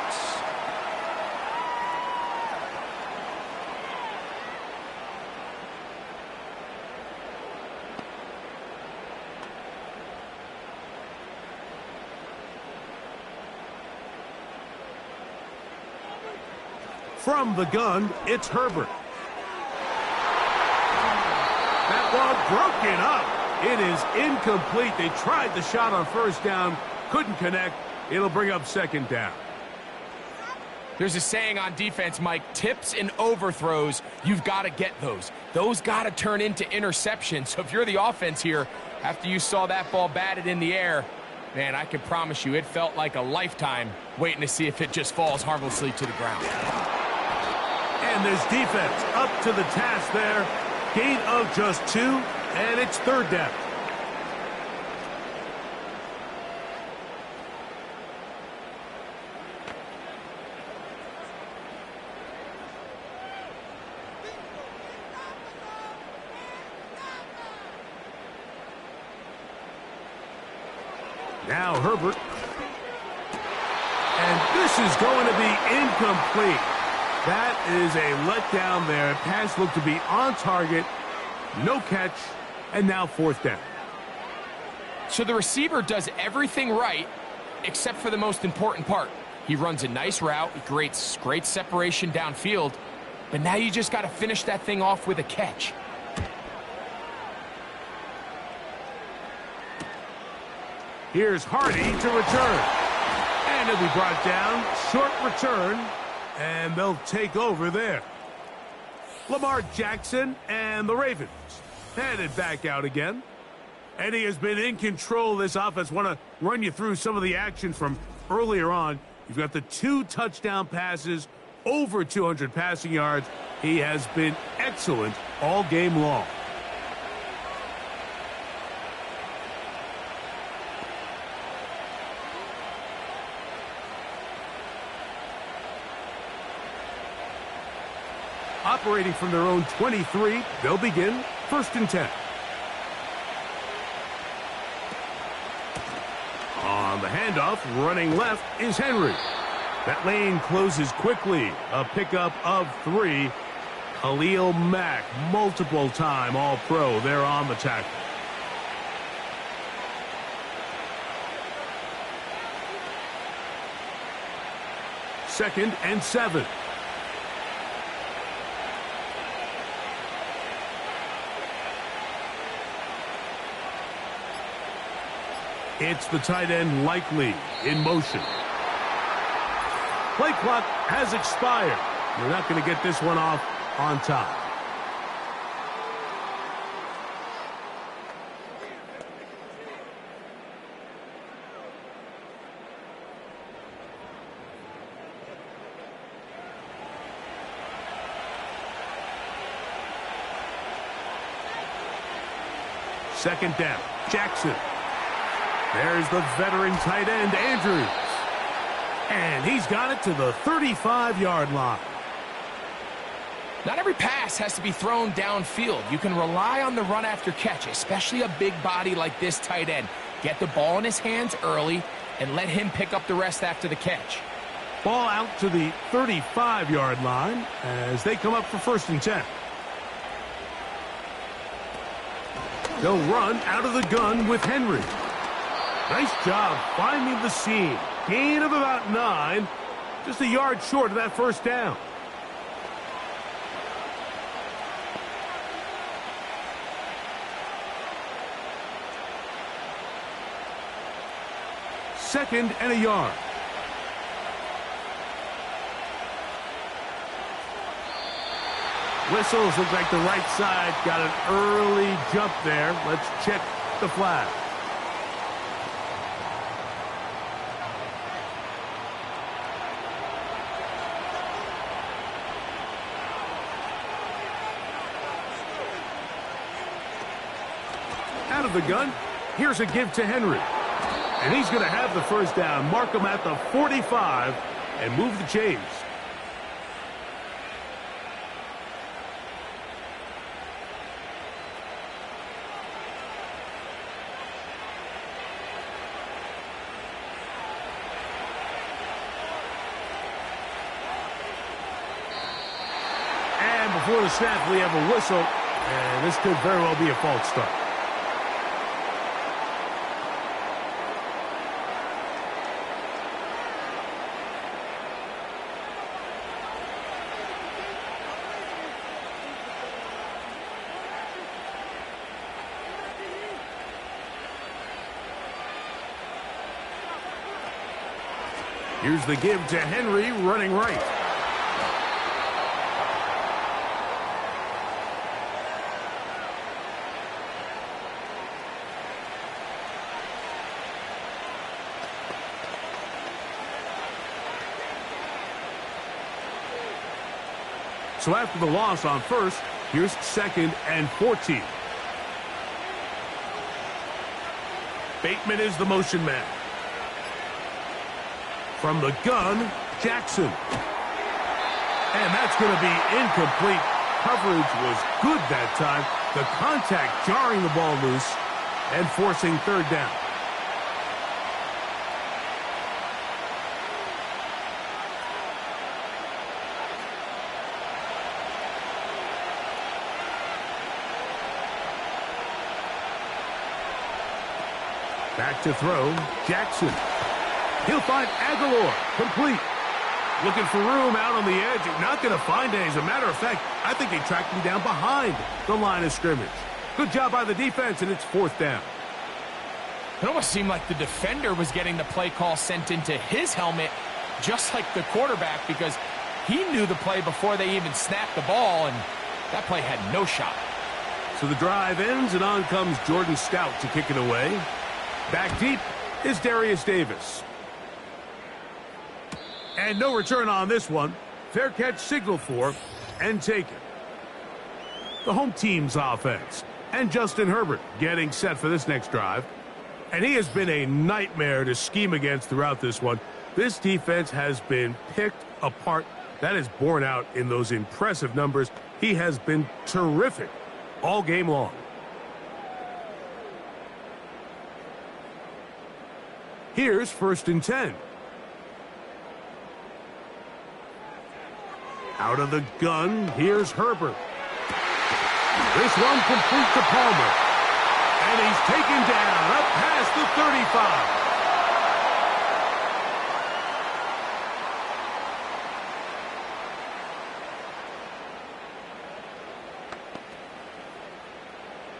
From the gun, it's Herbert. That ball broken up. It is incomplete. They tried the shot on 1st down, couldn't connect. It'll bring up 2nd down. There's a saying on defense, Mike, tips and overthrows, you've got to get those. Those got to turn into interceptions. So if you're the offense here, after you saw that ball batted in the air, man, I can promise you it felt like a lifetime waiting to see if it just falls harmlessly to the ground. And this defense up to the task there. Gain of just 2, and it's 3rd down. Now Herbert. And this is going to be incomplete. That is a letdown there. Pass looked to be on target. No catch. And now 4th down. So the receiver does everything right except for the most important part. He runs a nice route, creates great separation downfield, but now you just got to finish that thing off with a catch. Here's Hardy to return. And it'll be brought down. Short return. And they'll take over there. Lamar Jackson and the Ravens headed back out again. And he has been in control of this offense. Want to run you through some of the action from earlier on. You've got the 2 touchdown passes, over 200 passing yards. He has been excellent all game long. Operating from their own 23, they'll begin 1st and 10. On the handoff, running left is Henry. That lane closes quickly. A pickup of 3. Khalil Mack, multiple-time All-Pro. They're on the tackle. 2nd and 7. It's the tight end Likely in motion. Play clock has expired. We're not going to get this one off on top. Second down, Jackson. There's the veteran tight end, Andrews. And he's got it to the 35-yard line. Not every pass has to be thrown downfield. You can rely on the run after catch, especially a big body like this tight end. Get the ball in his hands early and let him pick up the rest after the catch. Ball out to the 35-yard line as they come up for 1st and 10. They'll run out of the gun with Henry. Nice job finding the seam. Gain of about 9. Just a yard short of that 1st down. Second and a yard. Whistles look like the right side got an early jump there. Let's check the flag. Out of the gun, here's a give to Henry. And he's going to have the 1st down, mark him at the 45, and move the chains. And before the snap, we have a whistle, and this could very well be a false start. Here's the give to Henry, running right. So after the loss on 1st, here's 2nd and 14. Bateman is the motion man. From the gun, Jackson. And that's going to be incomplete. Coverage was good that time. The contact jarring the ball loose and forcing 3rd down. Back to throw, Jackson. He'll find Aguilar, complete. Looking for room out on the edge. Not going to find it. As a matter of fact, I think they tracked him down behind the line of scrimmage. Good job by the defense, and it's 4th down. It almost seemed like the defender was getting the play call sent into his helmet, just like the quarterback, because he knew the play before they even snapped the ball, and that play had no shot. So the drive ends, and on comes Jordan Stout to kick it away. Back deep is Darius Davis. And no return on this one. Fair catch signaled for and taken. The home team's offense. And Justin Herbert getting set for this next drive. And he has been a nightmare to scheme against throughout this one. This defense has been picked apart. That is borne out in those impressive numbers. He has been terrific all game long. Here's 1st and 10. Out of the gun, here's Herbert. This one complete to Palmer. And he's taken down up past the 35.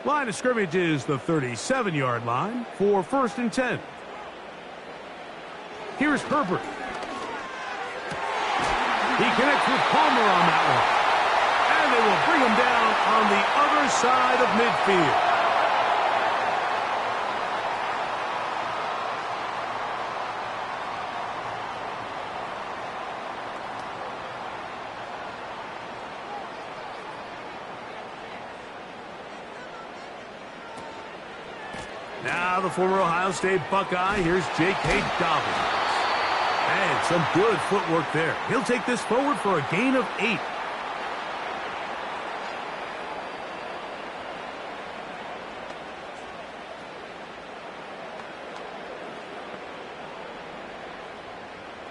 Line of scrimmage is the 37-yard line for 1st and 10. Here's Herbert. He connects with Palmer on that one. And they will bring him down on the other side of midfield. Now the former Ohio State Buckeye, here's J.K. Dobbins. And some good footwork there. He'll take this forward for a gain of 8.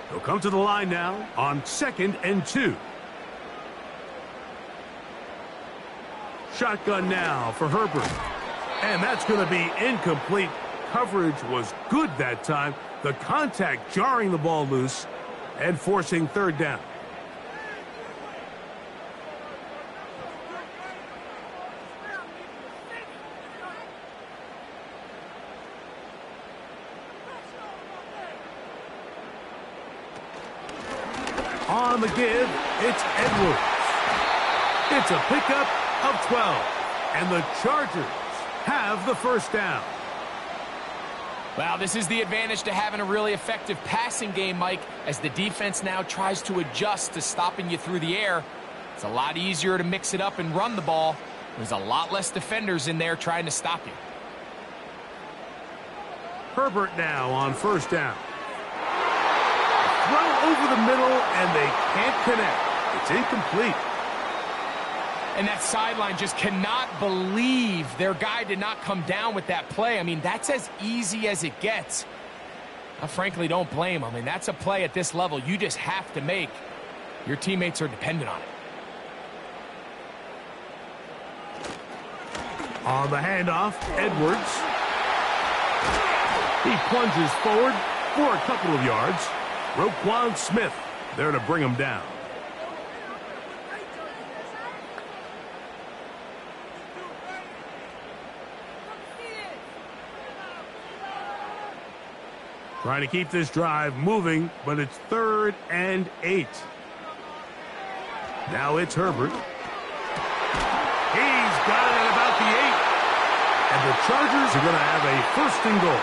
He'll come to the line now on 2nd and 2. Shotgun now for Herbert. And that's going to be incomplete. Coverage was good that time. The contact jarring the ball loose and forcing 3rd down. On the give, it's Edwards. It's a pickup of 12. And the Chargers have the 1st down. Well, this is the advantage to having a really effective passing game, Mike, as the defense now tries to adjust to stopping you through the air. It's a lot easier to mix it up and run the ball. There's a lot less defenders in there trying to stop you. Herbert now on 1st down. Throw over the middle, and they can't connect. It's incomplete. And that sideline just cannot believe their guy did not come down with that play. I mean, that's as easy as it gets. I frankly don't blame them. I mean, that's a play at this level you just have to make. Your teammates are dependent on it. On the handoff, Edwards. He plunges forward for a couple of yards. Roquan Smith there to bring him down. Trying to keep this drive moving, but it's 3rd and 8. Now it's Herbert. He's got it at about the 8. And the Chargers are going to have a 1st and goal.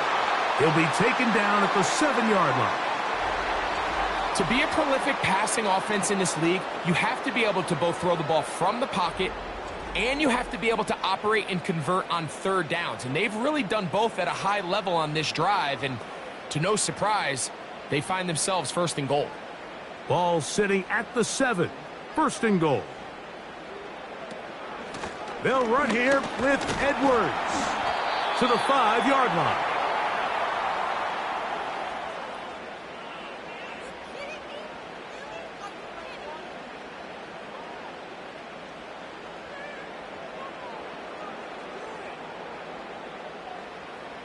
He'll be taken down at the 7-yard line. To be a prolific passing offense in this league, you have to be able to both throw the ball from the pocket and you have to be able to operate and convert on 3rd downs. And they've really done both at a high level on this drive. And to no surprise, they find themselves 1st and goal. Ball sitting at the 7. 1st and goal. They'll run here with Edwards to the 5-yard line.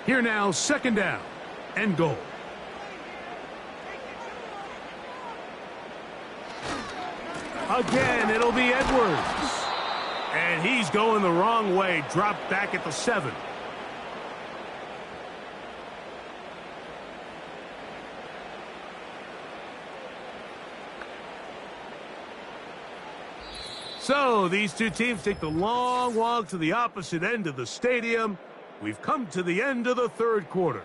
Here now, 2nd down and goal. Again, it'll be Edwards. And he's going the wrong way. Dropped back at the 7. So these two teams take the long walk to the opposite end of the stadium. We've come to the end of the 3rd quarter.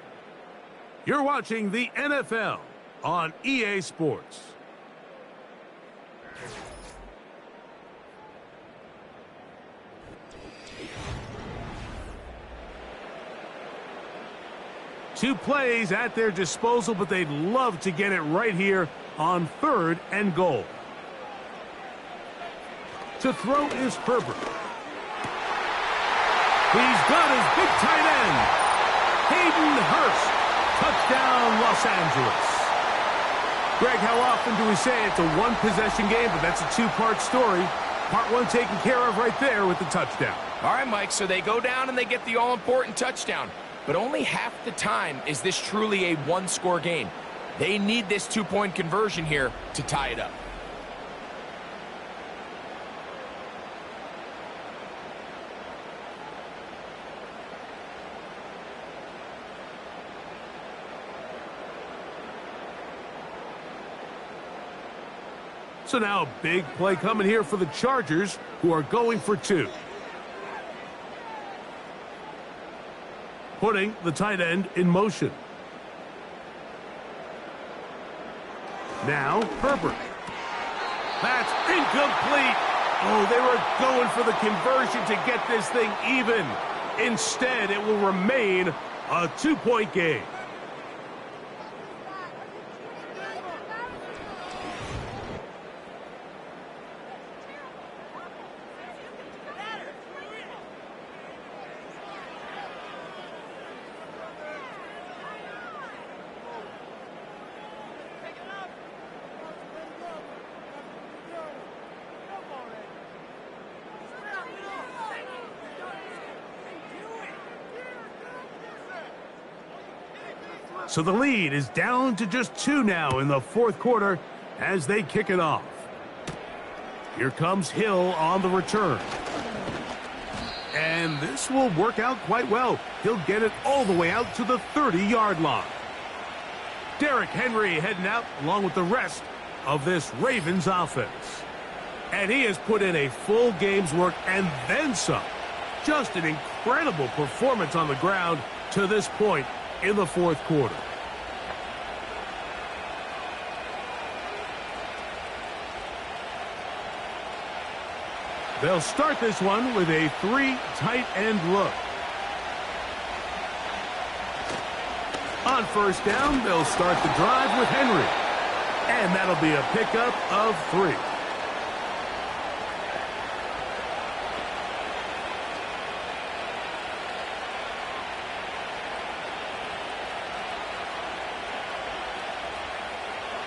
You're watching the NFL on EA Sports. Two plays at their disposal, but they'd love to get it right here on 3rd and goal. To throw is Herbert. He's got his big tight end, Hayden Hurst. Touchdown, Los Angeles. Greg, how often do we say it's a one-possession game, but that's a 2-part story? Part 1 taken care of right there with the touchdown. All right, Mike, so they go down and they get the all-important touchdown. But only half the time is this truly a 1-score game. They need this 2-point conversion here to tie it up. So now a big play coming here for the Chargers, who are going for 2. Putting the tight end in motion. Now, Herbert. That's incomplete. Oh, they were going for the conversion to get this thing even. Instead, it will remain a 2-point game. So the lead is down to just 2 now in the fourth quarter as they kick it off. Here comes Hill on the return. And this will work out quite well. He'll get it all the way out to the 30-yard line. Derrick Henry heading out along with the rest of this Ravens offense. And he has put in a full game's work and then some. Just an incredible performance on the ground to this point in the fourth quarter. They'll start this one with a 3 tight end look. On first down, they'll start the drive with Henry. And that'll be a pickup of 3.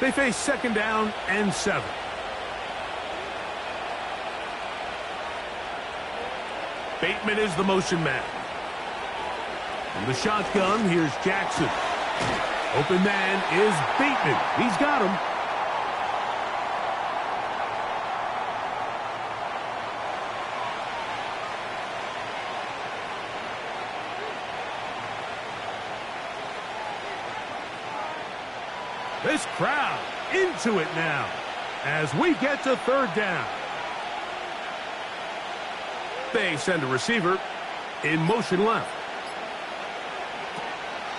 They face second down and 7. Bateman is the motion man. From the shotgun, here's Jackson. Open man is Bateman. He's got him. This crowd into it now as we get to third down. They send a receiver in motion left.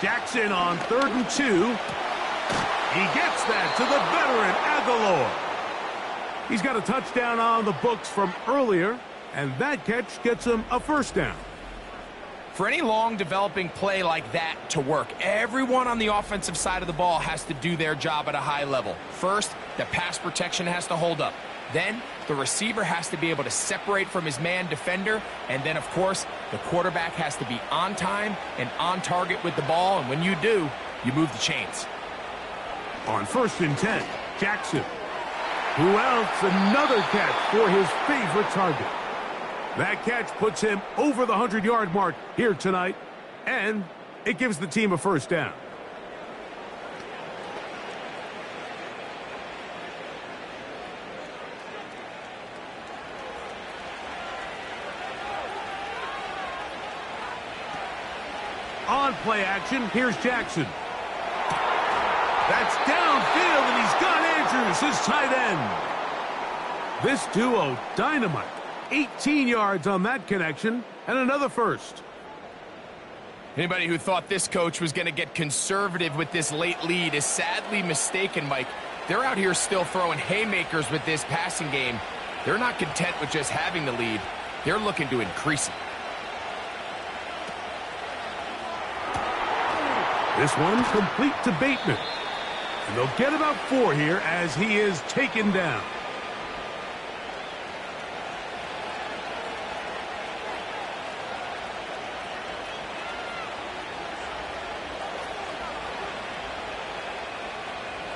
Jackson on 3rd and 2. He gets that to the veteran Aguilar. He's got a touchdown on the books from earlier, and that catch gets him a first down. For any long developing play like that to work, everyone on the offensive side of the ball has to do their job at a high level. First, the pass protection has to hold up. Then, the receiver has to be able to separate from his man defender. And then, of course, the quarterback has to be on time and on target with the ball. And when you do, you move the chains. On 1st and 10, Jackson. Who else? Another catch for his favorite target. That catch puts him over the 100-yard mark here tonight, and it gives the team a first down. On play action, here's Jackson. That's downfield, and he's got Andrews, his tight end. This duo, dynamite. 18 yards on that connection, and another first. Anybody who thought this coach was going to get conservative with this late lead is sadly mistaken, Mike. They're out here still throwing haymakers with this passing game. They're not content with just having the lead. They're looking to increase it. This one complete to Bateman. And they'll get about 4 here as he is taken down.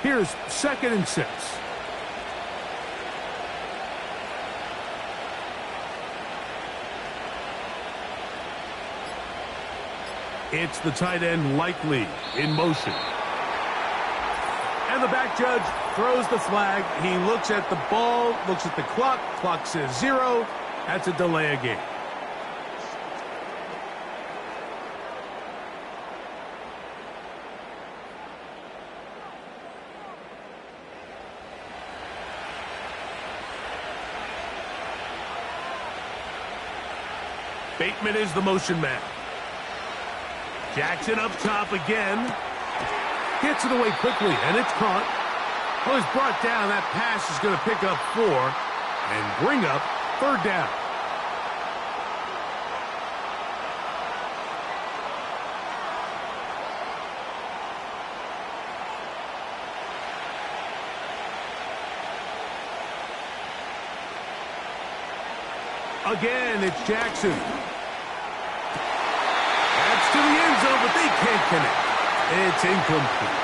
Here's 2nd and 6. It's the tight end Likely in motion. And the back judge throws the flag. He looks at the ball, looks at the clock. Clock says 0. That's a delay of game. Bateman is the motion man. Jackson up top again. Gets it away quickly, and it's caught. Well, it's brought down. That pass is going to pick up 4 and bring up 3rd down. Again, it's Jackson. That's to the end zone, but they can't connect. It's incomplete.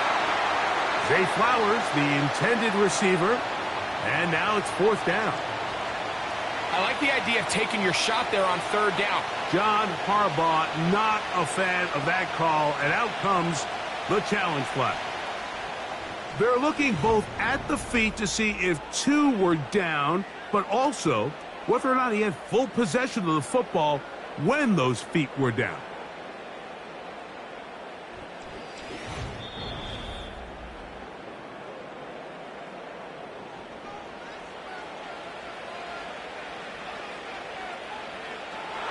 Zay Flowers, the intended receiver, and now it's 4th down. I like the idea of taking your shot there on 3rd down. John Harbaugh, not a fan of that call, and out comes the challenge flag. They're looking both at the feet to see if 2 were down, but also whether or not he had full possession of the football when those feet were down.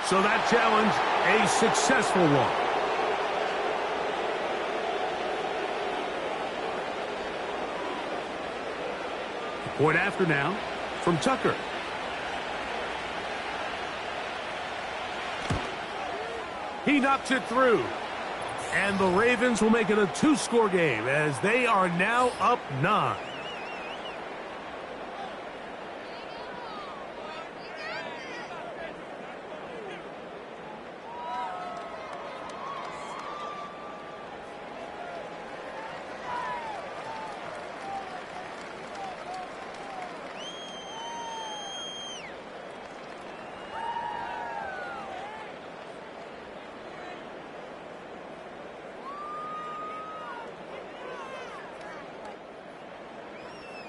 So that challenge, a successful one. Point after now from Tucker. He knocks it through. And the Ravens will make it a 2-score game as they are now up 9.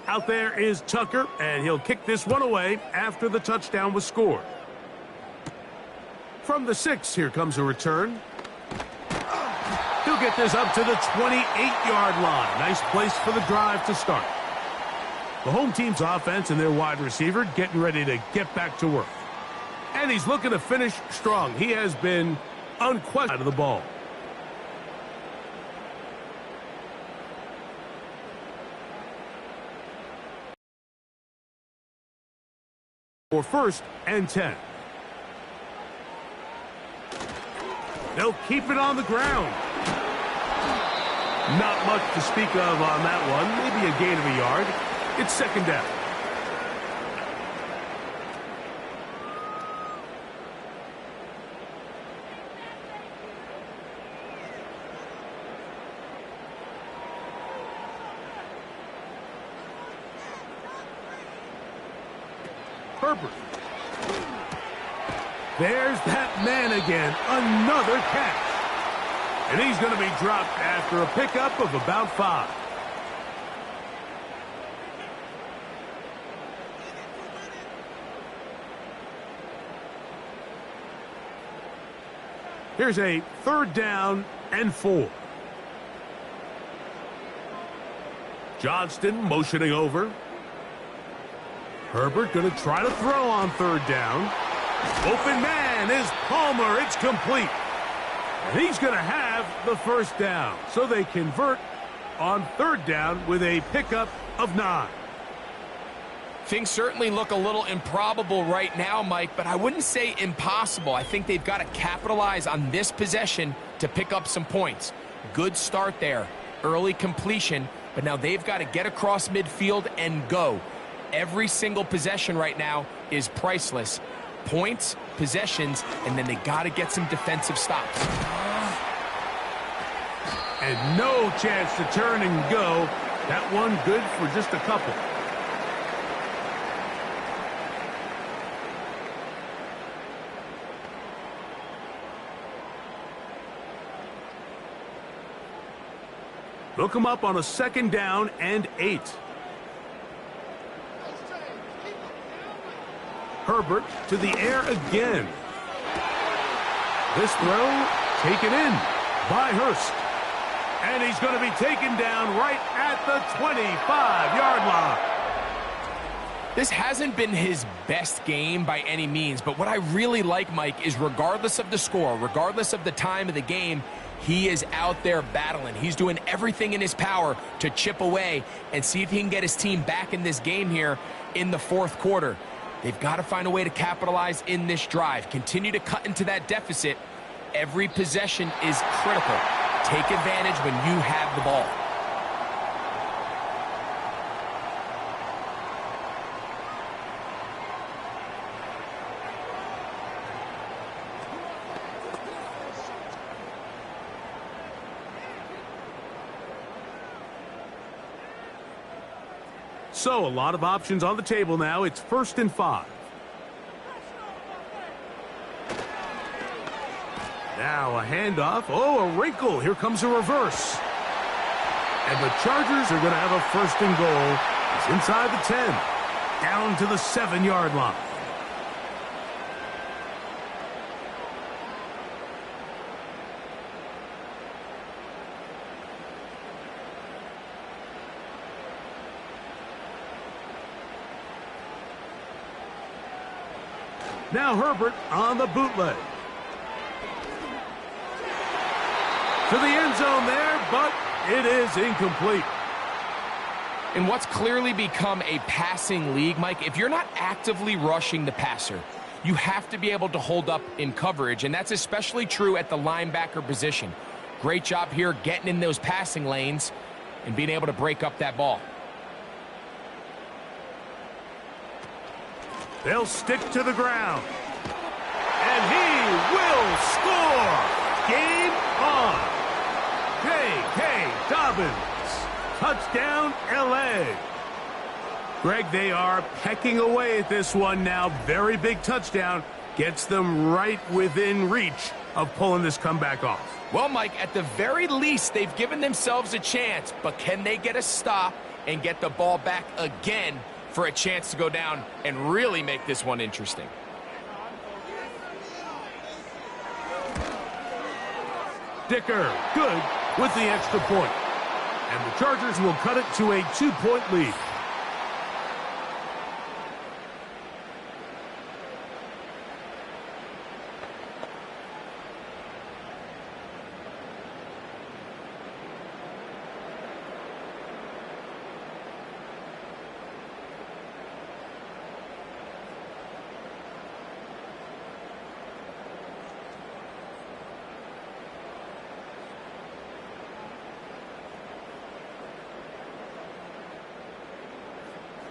Out there is Tucker, and he'll kick this one away after the touchdown was scored. From the 6, here comes a return. He'll get this up to the 28-yard line. Nice place for the drive to start. The home team's offense and their wide receiver getting ready to get back to work. And he's looking to finish strong. He has been unquestioned out of the ball. For 1st and 10. They'll keep it on the ground. Not much to speak of on that one. Maybe a gain of a yard. It's 2nd down. Herbert. There's that man again. Another catch. And he's going to be dropped after a pickup of about 5. Here's a 3rd down and 4. Johnston motioning over. Herbert going to try to throw on 3rd down. Open man is Palmer. It's complete. And he's going to have the 1st down. So they convert on 3rd down with a pickup of 9. Things certainly look a little improbable right now, Mike, but I wouldn't say impossible. I think they've got to capitalize on this possession to pick up some points. Good start there. Early completion, but now they've got to get across midfield and go. Every single possession right now is priceless. Points, possessions, and then they got to get some defensive stops. And no chance to turn and go. That one good for just a couple. They'll come up on a 2nd down and 8. Herbert to the air again. This throw taken in by Hurst. And he's going to be taken down right at the 25-yard line. This hasn't been his best game by any means, but what I really like, Mike, is regardless of the score, regardless of the time of the game, he is out there battling. He's doing everything in his power to chip away and see if he can get his team back in this game here in the fourth quarter. They've got to find a way to capitalize in this drive. Continue to cut into that deficit. Every possession is critical. Take advantage when you have the ball. So, a lot of options on the table now. It's 1st and 5. Now a handoff. Oh, a wrinkle. Here comes a reverse. And the Chargers are going to have a 1st and goal. It's inside the 10. Down to the 7-yard line. Now Herbert on the bootleg. To the end zone there, but it is incomplete. In what's clearly become a passing league, Mike, if you're not actively rushing the passer, you have to be able to hold up in coverage, and that's especially true at the linebacker position. Great job here getting in those passing lanes and being able to break up that ball. They'll stick to the ground. And he will score. Game on. J.K. Dobbins. Touchdown, L.A. Greg, they are pecking away at this one now. Very big touchdown. Gets them right within reach of pulling this comeback off. Well, Mike, at the very least, they've given themselves a chance. But can they get a stop and get the ball back again for a chance to go down and really make this one interesting? Dicker, good with the extra point. And the Chargers will cut it to a 2-point lead.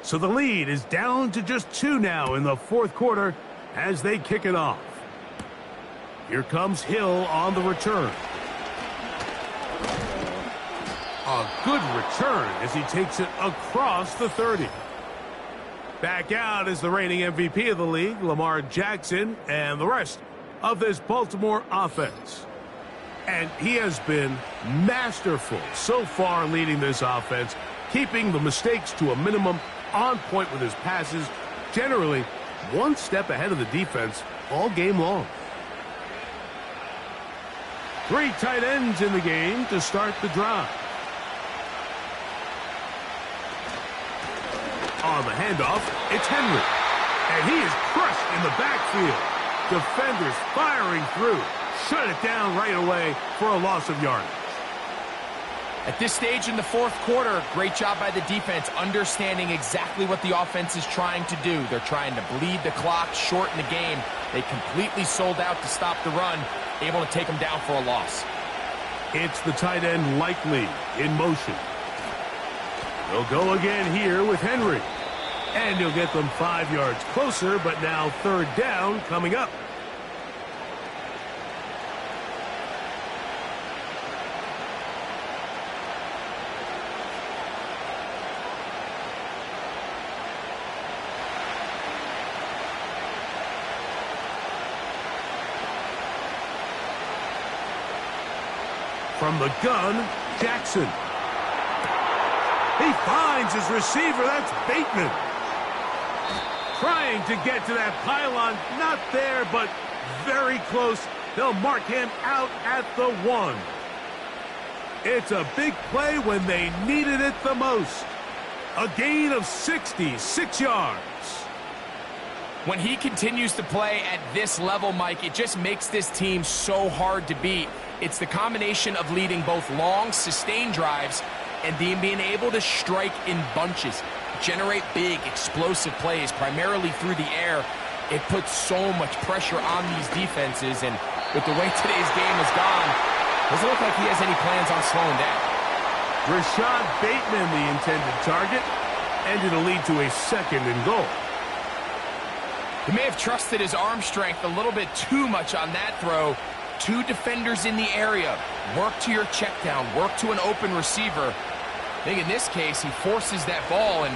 So the lead is down to just 2 now in the fourth quarter as they kick it off. Here comes Hill on the return. A good return as he takes it across the 30. Back out is the reigning MVP of the league, Lamar Jackson, and the rest of this Baltimore offense. And he has been masterful so far leading this offense, keeping the mistakes to a minimum, on point with his passes, generally one step ahead of the defense all game long. 3 tight ends in the game to start the drive. On the handoff, it's Henry. And he is crushed in the backfield. Defenders firing through. Shut it down right away for a loss of yardage. At this stage in the fourth quarter, great job by the defense, understanding exactly what the offense is trying to do. They're trying to bleed the clock, shorten the game. They completely sold out to stop the run, able to take them down for a loss. It's the tight end Likely in motion. They'll go again here with Henry. And he'll get them 5 yards closer, but now 3rd down coming up. From the gun, Jackson. He finds his receiver. That's Bateman. Trying to get to that pylon. Not there, but very close. They'll mark him out at the 1. It's a big play when they needed it the most. A gain of 66 yards. When he continues to play at this level, Mike, it just makes this team so hard to beat. It's the combination of leading both long, sustained drives and being able to strike in bunches, generate big, explosive plays, primarily through the air. It puts so much pressure on these defenses, and with the way today's game has gone, doesn't look like he has any plans on slowing down. Rashad Bateman, the intended target, and it'll lead to a 2nd and goal. He may have trusted his arm strength a little bit too much on that throw. 2 defenders in the area. Work to your check down. Work to an open receiver. I think in this case, he forces that ball, and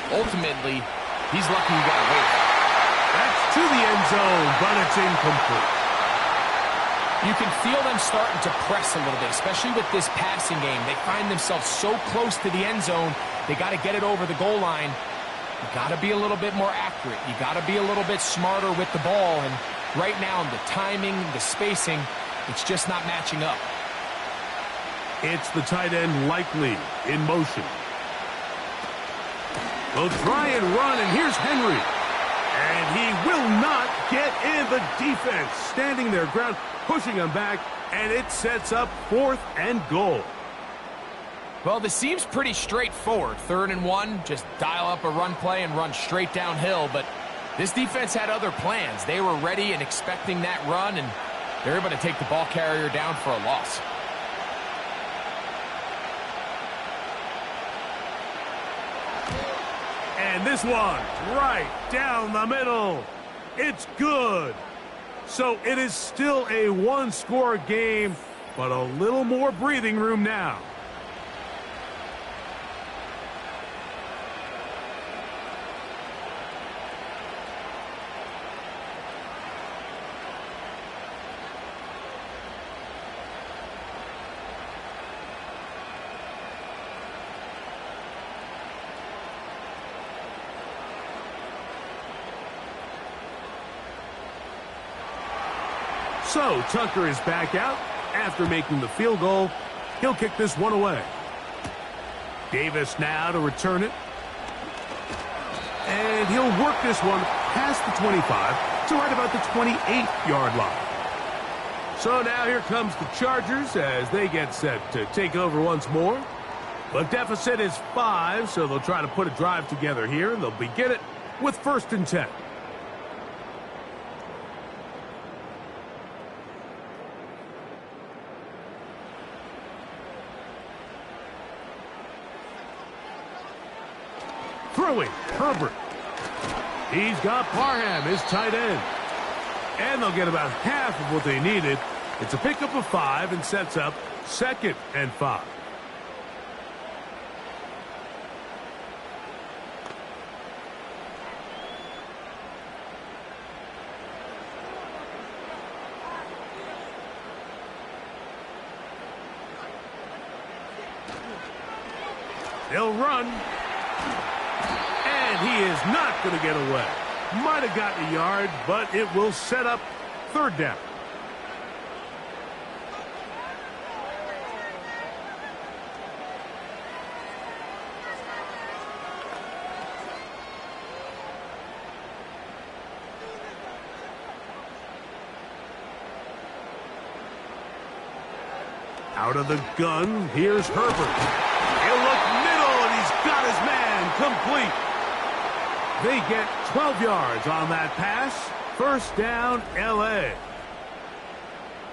ultimately, he's lucky he got away. That's to the end zone, but it's incomplete. You can feel them starting to press a little bit, especially with this passing game. They find themselves so close to the end zone, they got to get it over the goal line. You got to be a little bit more accurate. You got to be a little bit smarter with the ball, and right now, the timing, the spacing, it's just not matching up. It's the tight end Likely in motion. They'll try and run, and here's Henry. And he will not get in. The defense standing their ground, pushing him back, and it sets up 4th and goal. Well, this seems pretty straightforward. 3rd and 1, just dial up a run play and run straight downhill, but this defense had other plans. They were ready and expecting that run, and they're able to take the ball carrier down for a loss. And this one, right down the middle. It's good. So it is still a 1-score game, but a little more breathing room now. So Tucker is back out after making the field goal. He'll kick this one away. Davis now to return it. And he'll work this one past the 25 to right about the 28-yard line. So now here comes the Chargers as they get set to take over once more. The deficit is 5, so they'll try to put a drive together here. They'll begin it with 1st and 10. Throwing, Herbert. He's got Parham, his tight end. And they'll get about half of what they needed. It's a pickup of 5 and sets up 2nd and 5. They'll run. And he is not going to get away. Might have gotten a yard, but it will set up 3rd down. Out of the gun, here's Herbert. He'll look middle, and he's got his man complete. They get 12 yards on that pass. 1st down, L.A.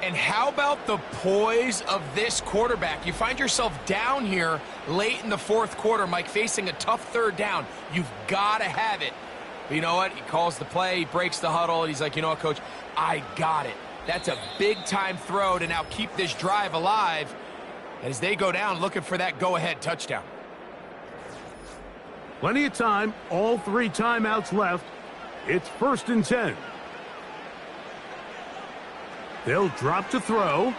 And how about the poise of this quarterback? You find yourself down here late in the 4th quarter, Mike, facing a tough 3rd down. You've got to have it. But you know what? He calls the play, he breaks the huddle, and he's like, you know what, Coach? I got it. That's a big-time throw to now keep this drive alive as they go down looking for that go-ahead touchdown. Plenty of time, all 3 timeouts left. It's 1st and 10. They'll drop to throw.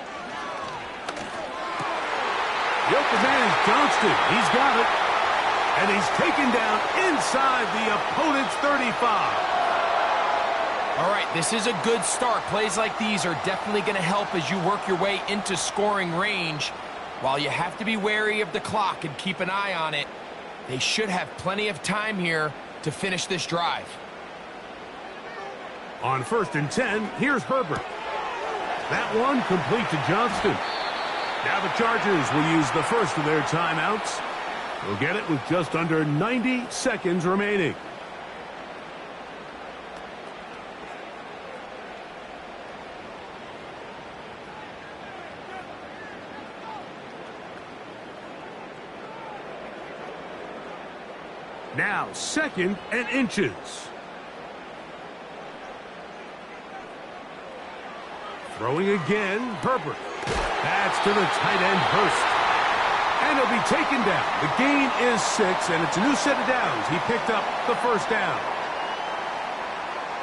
The open man is Johnston. He's got it. And he's taken down inside the opponent's 35. All right, this is a good start. Plays like these are definitely going to help as you work your way into scoring range. While you have to be wary of the clock and keep an eye on it, They should have plenty of time here to finish this drive. On 1st and 10, here's Herbert. That one complete to Johnston. Now the Chargers will use the first of their timeouts. They'll get it with just under 90 seconds remaining. Now 2nd and inches. Throwing again, Herbert. That's to the tight end, Hurst. And he'll be taken down. The gain is 6, and it's a new set of downs. He picked up the first down.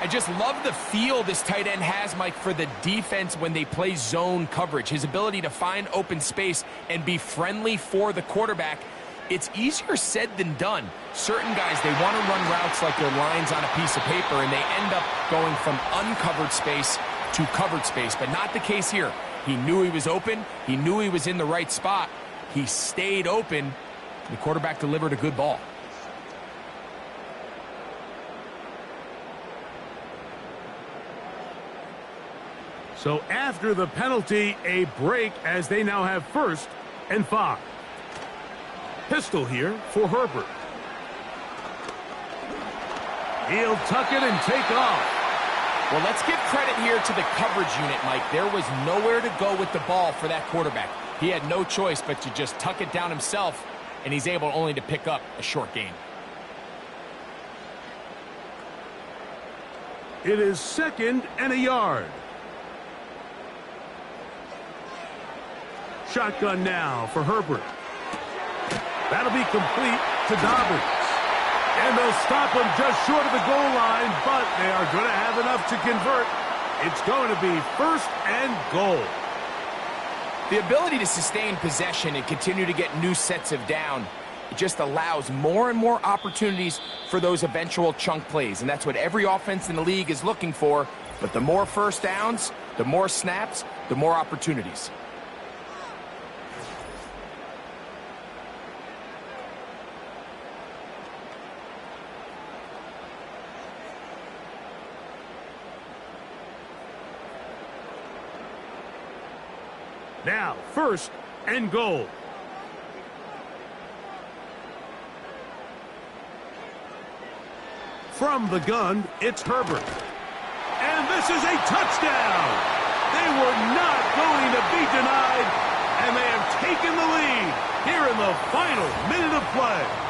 I just love the feel this tight end has, Mike, for the defense when they play zone coverage. His ability to find open space and be friendly for the quarterback. It's easier said than done. Certain guys, they want to run routes like they're lines on a piece of paper, and they end up going from uncovered space to covered space, but not the case here. He knew he was open. He knew he was in the right spot. He stayed open. The quarterback delivered a good ball. So after the penalty, a break as they now have 1st and 5. Pistol here for Herbert. He'll tuck it and take off. Well, let's give credit here to the coverage unit, Mike. There was nowhere to go with the ball for that quarterback. He had no choice but to just tuck it down himself, and he's able only to pick up a short gain. It is 2nd and a yard. Shotgun now for Herbert. That'll be complete to Dobbins. And they'll stop him just short of the goal line, but they are going to have enough to convert. It's going to be 1st and goal. The ability to sustain possession and continue to get new sets of down, it just allows more and more opportunities for those eventual chunk plays. And that's what every offense in the league is looking for. But the more first downs, the more snaps, the more opportunities. Now, 1st and goal. From the gun, it's Herbert. And this is a touchdown. They were not going to be denied, and they have taken the lead here in the final minute of play.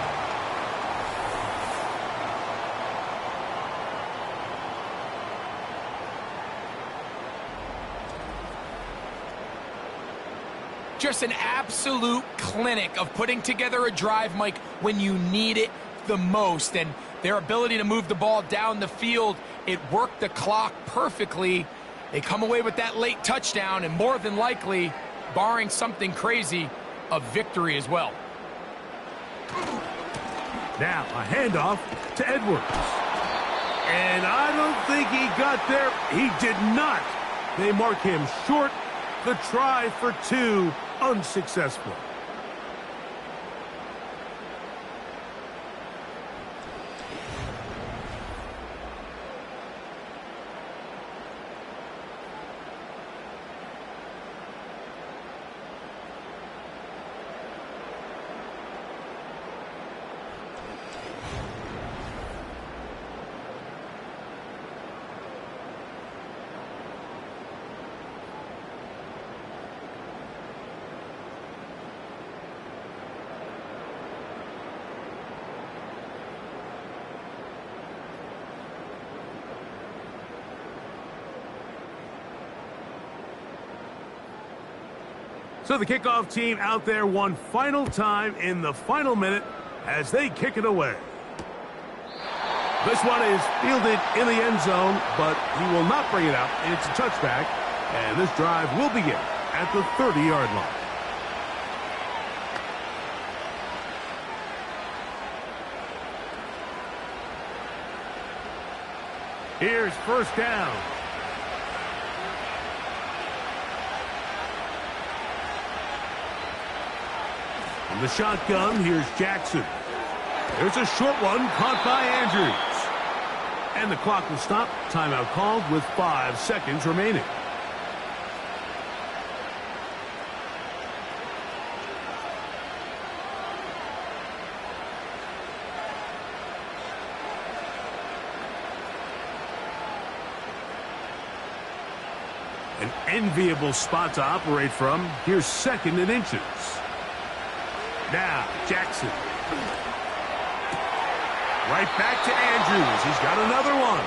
Just an absolute clinic of putting together a drive, Mike, when you need it the most. And their ability to move the ball down the field, it worked the clock perfectly. They come away with that late touchdown, and more than likely, barring something crazy, a victory as well. Now, a handoff to Edwards. And I don't think he got there. He did not. They mark him short. The try for 2, unsuccessful. So the kickoff team out there one final time in the final minute as they kick it away. This one is fielded in the end zone, but he will not bring it out. It's a touchback, and this drive will begin at the 30-yard line. Here's 1st down. From the shotgun, here's Jackson. There's a short one caught by Andrews. And the clock will stop. Timeout called with 5 seconds remaining. An enviable spot to operate from. Here's 2nd and inches. Now, Jackson. Right back to Andrews. He's got another one.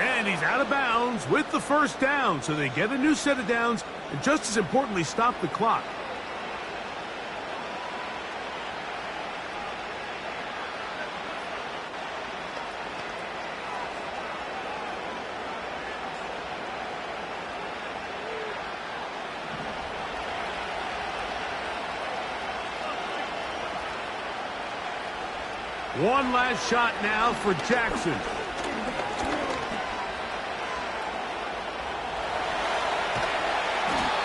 And he's out of bounds with the first down. So they get a new set of downs and just as importantly, stop the clock. One last shot now for Jackson.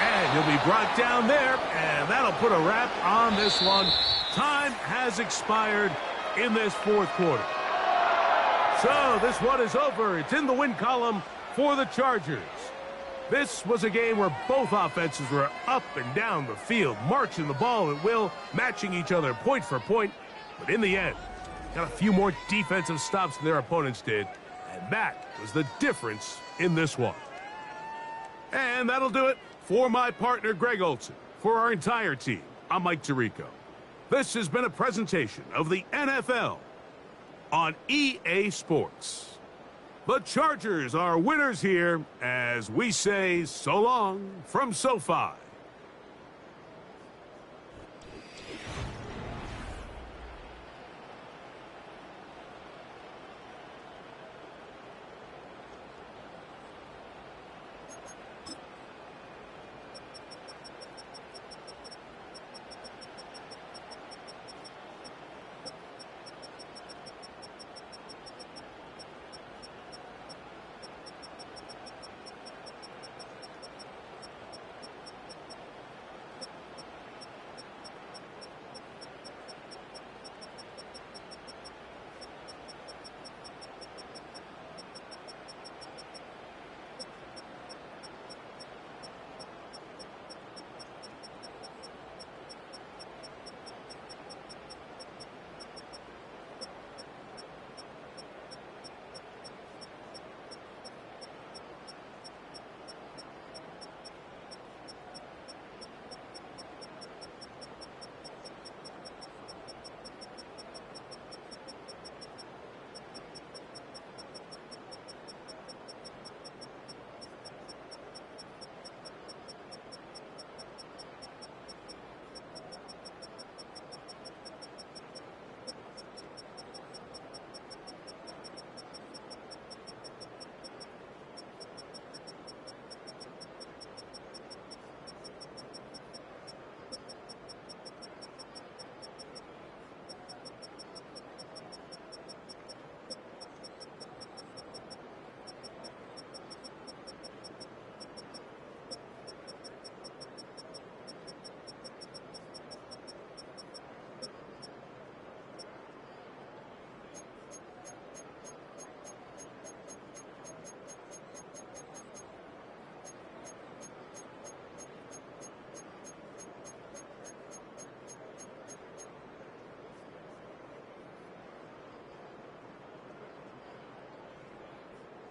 And he'll be brought down there, and that'll put a wrap on this one. Time has expired in this 4th quarter. So this one is over. It's in the win column for the Chargers. This was a game where both offenses were up and down the field, marching the ball at will, matching each other point for point. But in the end, got a few more defensive stops than their opponents did, and that was the difference in this one. And that'll do it for my partner, Greg Olson. For our entire team, I'm Mike Tirico. This has been a presentation of the NFL on EA Sports. The Chargers are winners here as we say so long from SoFi.